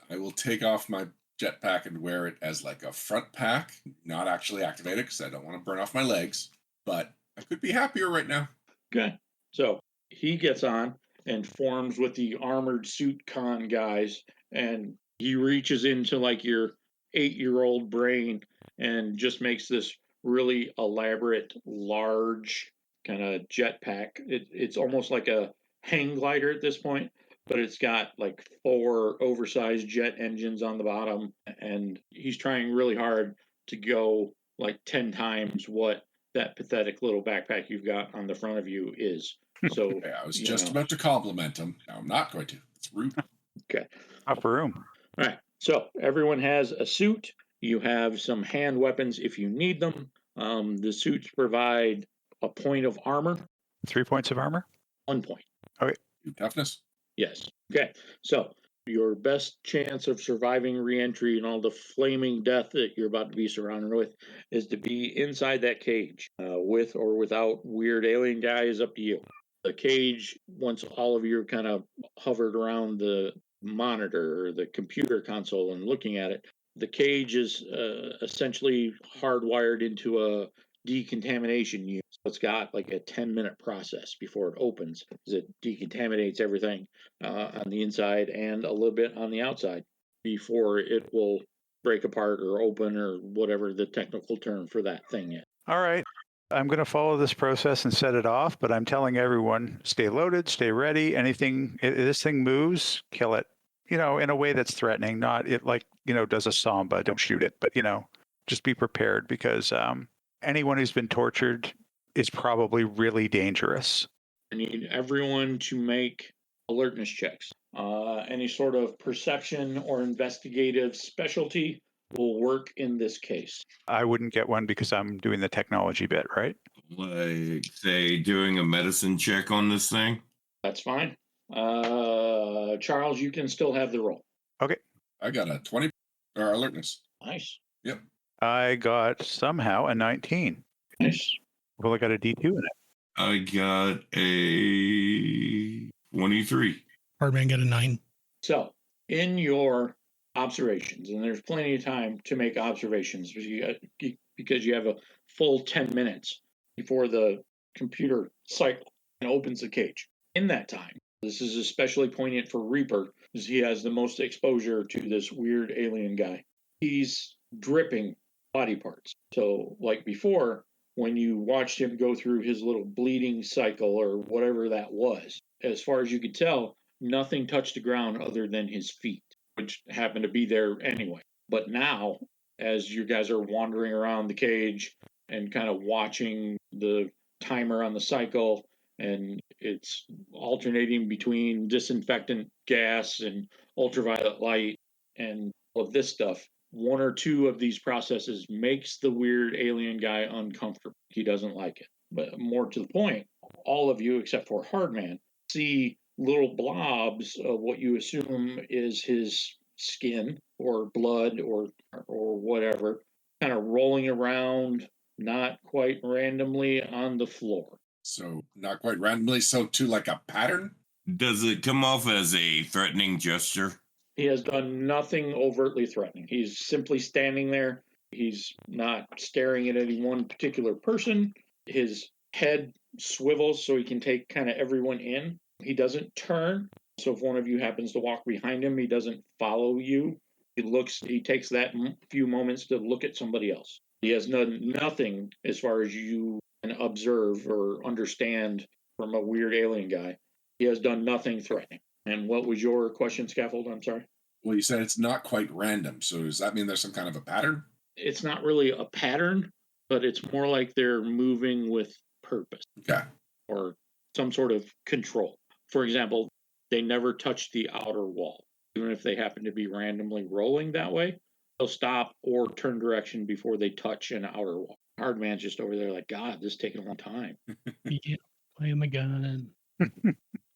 I will take off my jetpack and wear it as like a front pack, not actually activated because I don't want to burn off my legs. But I could be happier right now. Okay. So he gets on and forms with the armored suit con guys, and he reaches into like your 8-year-old brain and just makes this really elaborate, large kind of jetpack. It's almost like a hang glider at this point, but it's got like 4 oversized jet engines on the bottom, and he's trying really hard to go like 10 times what that pathetic little backpack you've got on the front of you is. So Okay, I was just about to compliment him. Now I'm not going to. It's rude. Okay. Upper room. All right. So everyone has a suit. You have some hand weapons if you need them. The suits provide a point of armor. 3 points of armor? 1 point. Toughness. Yes. Okay. So your best chance of surviving re-entry and all the flaming death that you're about to be surrounded with is to be inside that cage. With or without weird alien guy is up to you. The cage, once all of you are kind of hovered around the monitor or the computer console and looking at it, the cage is essentially hardwired into a decontamination unit. So it's got like a 10-minute process before it opens, as it decontaminates everything on the inside and a little bit on the outside before it will break apart or open or whatever the technical term for that thing is. All right. I'm going to follow this process and set it off, but I'm telling everyone, stay loaded, stay ready. Anything, if this thing moves, kill it, in a way that's threatening, not it like, does a samba, don't shoot it, but, just be prepared because anyone who's been tortured is probably really dangerous. I need everyone to make alertness checks. Any sort of perception or investigative specialty will work in this case. I wouldn't get one because I'm doing the technology bit, right? Like, say, doing a medicine check on this thing? That's fine. Charles, you can still have the roll. Okay. I got a 20 alertness. Nice. Yep. I got somehow a 19. Nice. Well, I got a D2 in it. I got a 23. Hardman got a 9. So, in your observations, and there's plenty of time to make observations because you have a full 10 minutes before the computer cycle and opens the cage. In that time, this is especially poignant for Reaper because he has the most exposure to this weird alien guy. He's dripping body parts. So, like before, when you watched him go through his little bleeding cycle or whatever that was, as far as you could tell, nothing touched the ground other than his feet, which happened to be there anyway. But now, as you guys are wandering around the cage and kind of watching the timer on the cycle, and it's alternating between disinfectant gas and ultraviolet light and all of this stuff, 1 or 2 of these processes makes the weird alien guy uncomfortable. He doesn't like it. But more to the point, all of you, except for Hardman, see little blobs of what you assume is his skin or blood or whatever, kind of rolling around, not quite randomly on the floor. So not quite randomly, so to like a pattern? Does it come off as a threatening gesture? He has done nothing overtly threatening. He's simply standing there. He's not staring at any one particular person. His head swivels so he can take kind of everyone in. He doesn't turn. So if one of you happens to walk behind him, he doesn't follow you. He takes that few moments to look at somebody else. He has done nothing as far as you can observe or understand from a weird alien guy. He has done nothing threatening. And what was your question, Scaffold? I'm sorry. Well, you said it's not quite random. So does that mean there's some kind of a pattern? It's not really a pattern, but it's more like they're moving with purpose Okay. or some sort of control. For example, they never touch the outer wall. Even if they happen to be randomly rolling that way, they'll stop or turn direction before they touch an outer wall. Hardman's just over there like, God, this is taking a long time. Yeah, playing the gun.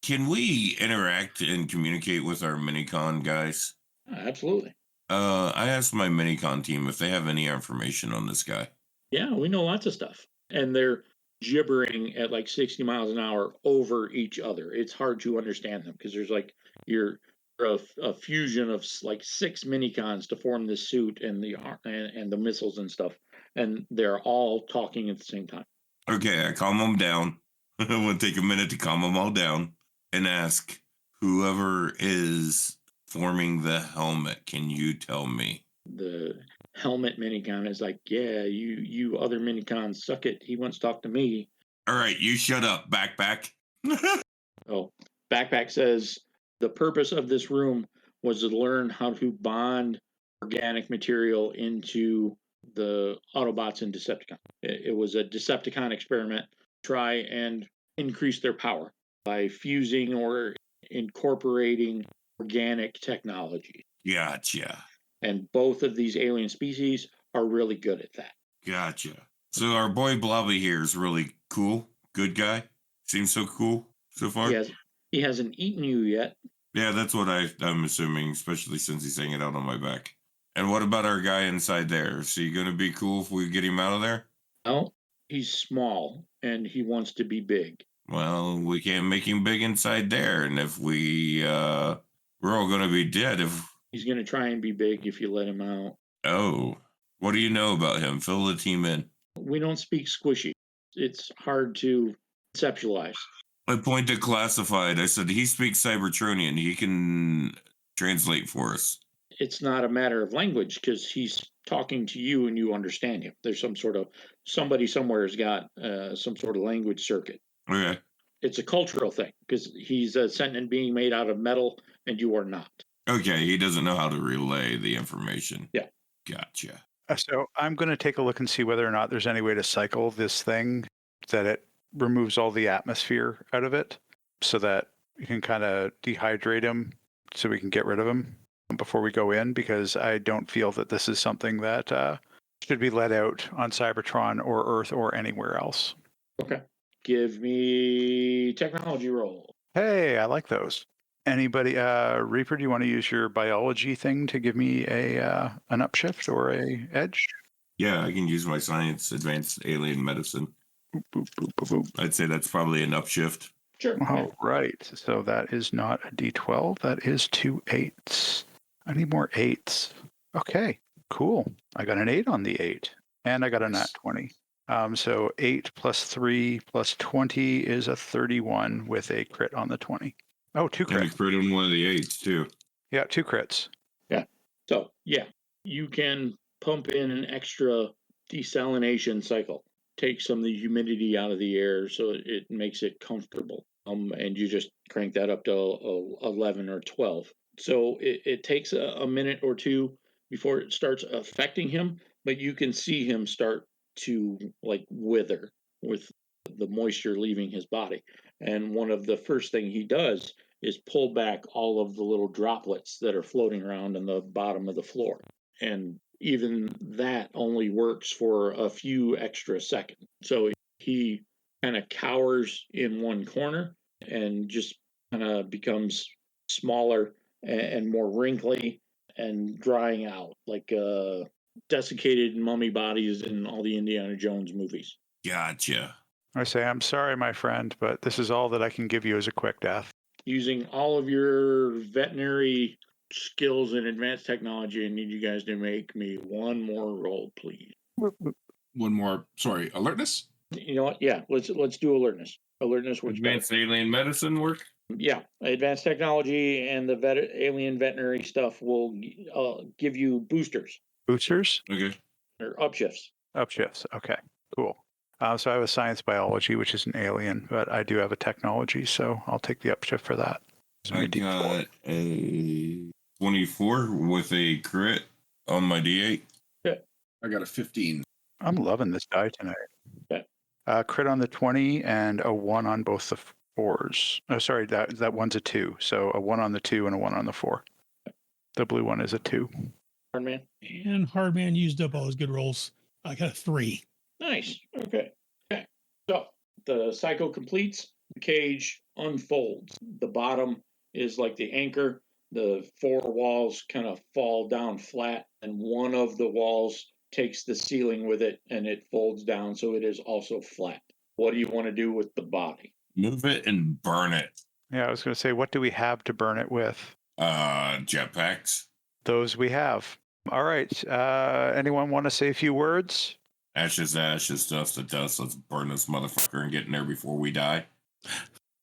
Can we interact and communicate with our minicon guys? Absolutely. I asked my minicon team if they have any information on this guy. Yeah, we know lots of stuff. And they're gibbering at like 60 miles an hour over each other. It's hard to understand them because there's like you're a fusion of like 6 minicons to form this suit and the missiles and stuff, and they're all talking at the same time. Okay, I calm them down. I'm going to take a minute to calm them all down and ask whoever is forming the helmet, can you tell me? The helmet minicon is like, yeah, you other minicons suck it. He wants to talk to me. All right, you shut up, backpack. Oh, Backpack says the purpose of this room was to learn how to bond organic material into the Autobots and Decepticons. It was a Decepticon experiment to try and increase their power by fusing or incorporating organic technology. Gotcha. And both of these alien species are really good at that. Gotcha. So our boy Blobby here is really cool. Good guy. Seems so cool so far. He hasn't eaten you yet. Yeah, that's what I'm assuming, especially since he's hanging out on my back. And what about our guy inside there? Is he going to be cool if we get him out of there? No, he's small and he wants to be big. Well, we can't make him big inside there. And if we're all going to be dead if... He's going to try and be big if you let him out. Oh, what do you know about him? Fill the team in. We don't speak squishy. It's hard to conceptualize. I point to classified. I said, he speaks Cybertronian. He can translate for us. It's not a matter of language because he's talking to you and you understand him. There's somebody somewhere has got some sort of language circuit. Okay. It's a cultural thing because he's a sentient being made out of metal and you are not. Okay, he doesn't know how to relay the information. Yeah. Gotcha. So I'm going to take a look and see whether or not there's any way to cycle this thing that it removes all the atmosphere out of it so that you can kind of dehydrate him so we can get rid of him before we go in, because I don't feel that this is something that should be let out on Cybertron or Earth or anywhere else. Okay. Give me technology roll. Hey, I like those. Anybody, Reaper, do you want to use your biology thing to give me an upshift or a edge? Yeah, I can use my science, advanced alien medicine. Boop, boop, boop, boop, boop. I'd say that's probably an upshift. Sure. All right. So that is not a D12. That is 2 8s. I need more 8s. Okay, cool. I got an 8 on the 8. And I got a nat 20. So 8 plus 3 plus 20 is a 31 with a crit on the 20. Oh, 2 And a crits. crit on one of the 8s, too. Yeah, 2 crits. So, yeah, you can pump in an extra desalination cycle. Take some of the humidity out of the air so it makes it comfortable. And you just crank that up to 11 or 12. So it takes a minute or two before it starts affecting him, but you can see him start to like wither with the moisture leaving his body. And one of the first thing he does is pull back all of the little droplets that are floating around on the bottom of the floor. And even that only works for a few extra seconds. So he kind of cowers in one corner and just kind of becomes smaller and more wrinkly and drying out like desiccated mummy bodies in all the Indiana Jones movies. Gotcha. I say, I'm sorry, my friend, but this is all that I can give you as a quick death. Using all of your veterinary skills and advanced technology, I need you guys to make me one more roll, please. One more, alertness? You know what? Yeah, let's do alertness. Alertness works better. Advanced alien medicine work? Yeah, advanced technology and the alien veterinary stuff will give you boosters Boosters? Okay. or upshifts. Upshifts. Okay, cool. So I have a science biology, which is an alien, but I do have a technology, so I'll take the upshift for that. I got a 24 with a crit on my D8. I got a 15. I'm loving this die tonight. Okay. Crit on the 20 and a 1 on both the 4s. Oh, sorry, that one's a 2. So a 1 on the 2 and a 1 on the 4. The blue one is a 2. Hardman. And Hardman used up all his good rolls. I got a 3. Nice. Okay. So the cycle completes. The cage unfolds. The bottom is like the anchor. The 4 walls kind of fall down flat, and one of the walls takes the ceiling with it, and it folds down, so it is also flat. What do you want to do with the body? Move it and burn it. Yeah, I was going to say, what do we have to burn it with? Jetpacks. Those we have. All right. Anyone want to say a few words? Ashes, ashes, dust to dust. Let's burn this motherfucker and get in there before we die.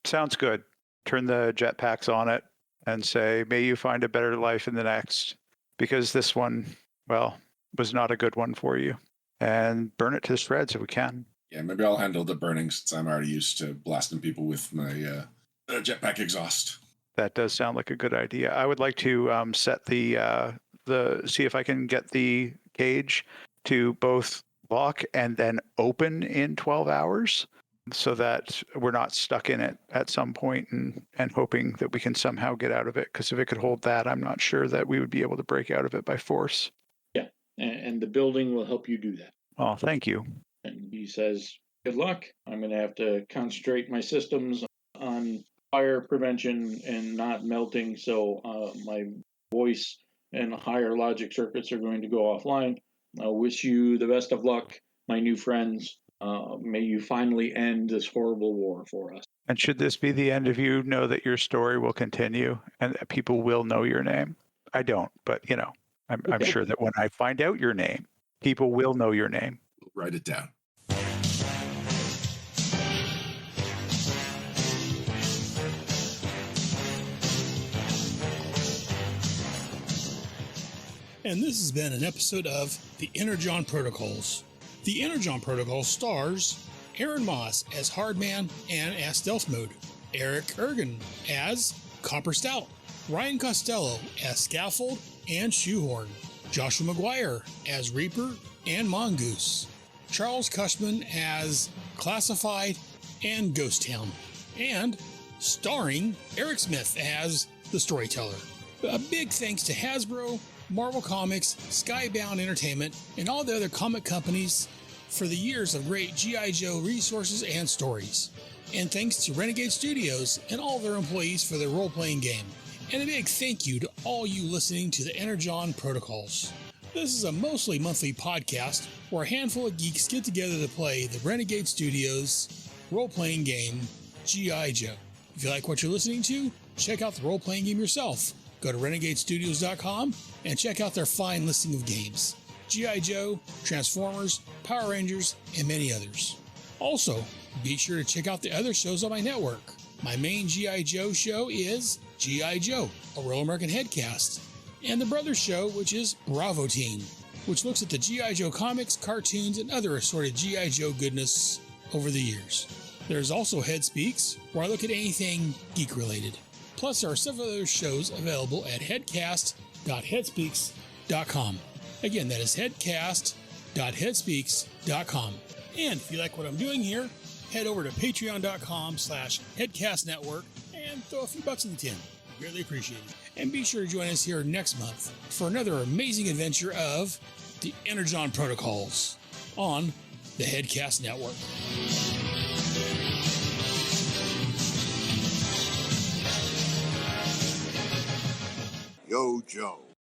Sounds good. Turn the jetpacks on it and say, may you find a better life in the next. Because this one, well, was not a good one for you. And burn it to shreds if we can. Yeah, maybe I'll handle the burning since I'm already used to blasting people with my jetpack exhaust. That does sound like a good idea. I would like to set the see if I can get the cage to both lock and then open in 12 hours so that we're not stuck in it at some point and hoping that we can somehow get out of it. Because if it could hold that, I'm not sure that we would be able to break out of it by force. Yeah, and the building will help you do that. Oh, thank you. And he says, good luck. I'm going to have to concentrate my systems on fire prevention and not melting, so my voice and higher logic circuits are going to go offline. I wish you the best of luck, my new friends. May you finally end this horrible war for us. And should this be the end of you, know that your story will continue and that people will know your name. I don't, but I'm sure that when I find out your name, people will know your name. Write it down. And this has been an episode of the Energon Protocols. The Energon Protocols stars Aaron Moss as Hardman and as Stealth Mode, Eric Ergen as Copper Stout, Ryan Costello as Scaffold and Shoehorn, Joshua McGuire as Reaper and Mongoose, Charles Cushman as Classified and Ghost Town, and starring Eric Smith as the Storyteller. A big thanks to Hasbro, Marvel Comics, Skybound Entertainment, and all the other comic companies for the years of great G.I. Joe resources and stories. And thanks to Renegade Studios and all their employees for their role-playing game. And a big thank you to all you listening to the Energon Protocols. This is a mostly monthly podcast where a handful of geeks get together to play the Renegade Studios role-playing game, G.I. Joe. If you like what you're listening to, check out the role-playing game yourself. Go to renegadestudios.com and check out their fine listing of games. G.I. Joe, Transformers, Power Rangers, and many others. Also, be sure to check out the other shows on my network. My main G.I. Joe show is G.I. Joe, a Real American Headcast, and the Brothers show, which is Bravo Team, which looks at the G.I. Joe comics, cartoons, and other assorted G.I. Joe goodness over the years. There's also Head Speaks, where I look at anything geek-related. Plus, there are several other shows available at headcast.headspeaks.com. Again, that is headcast.headspeaks.com. And if you like what I'm doing here, head over to patreon.com/headcastnetwork and throw a few bucks in the tin. Really appreciate it. And be sure to join us here next month for another amazing adventure of the Energon Protocols on the Headcast Network. Yo, Joe.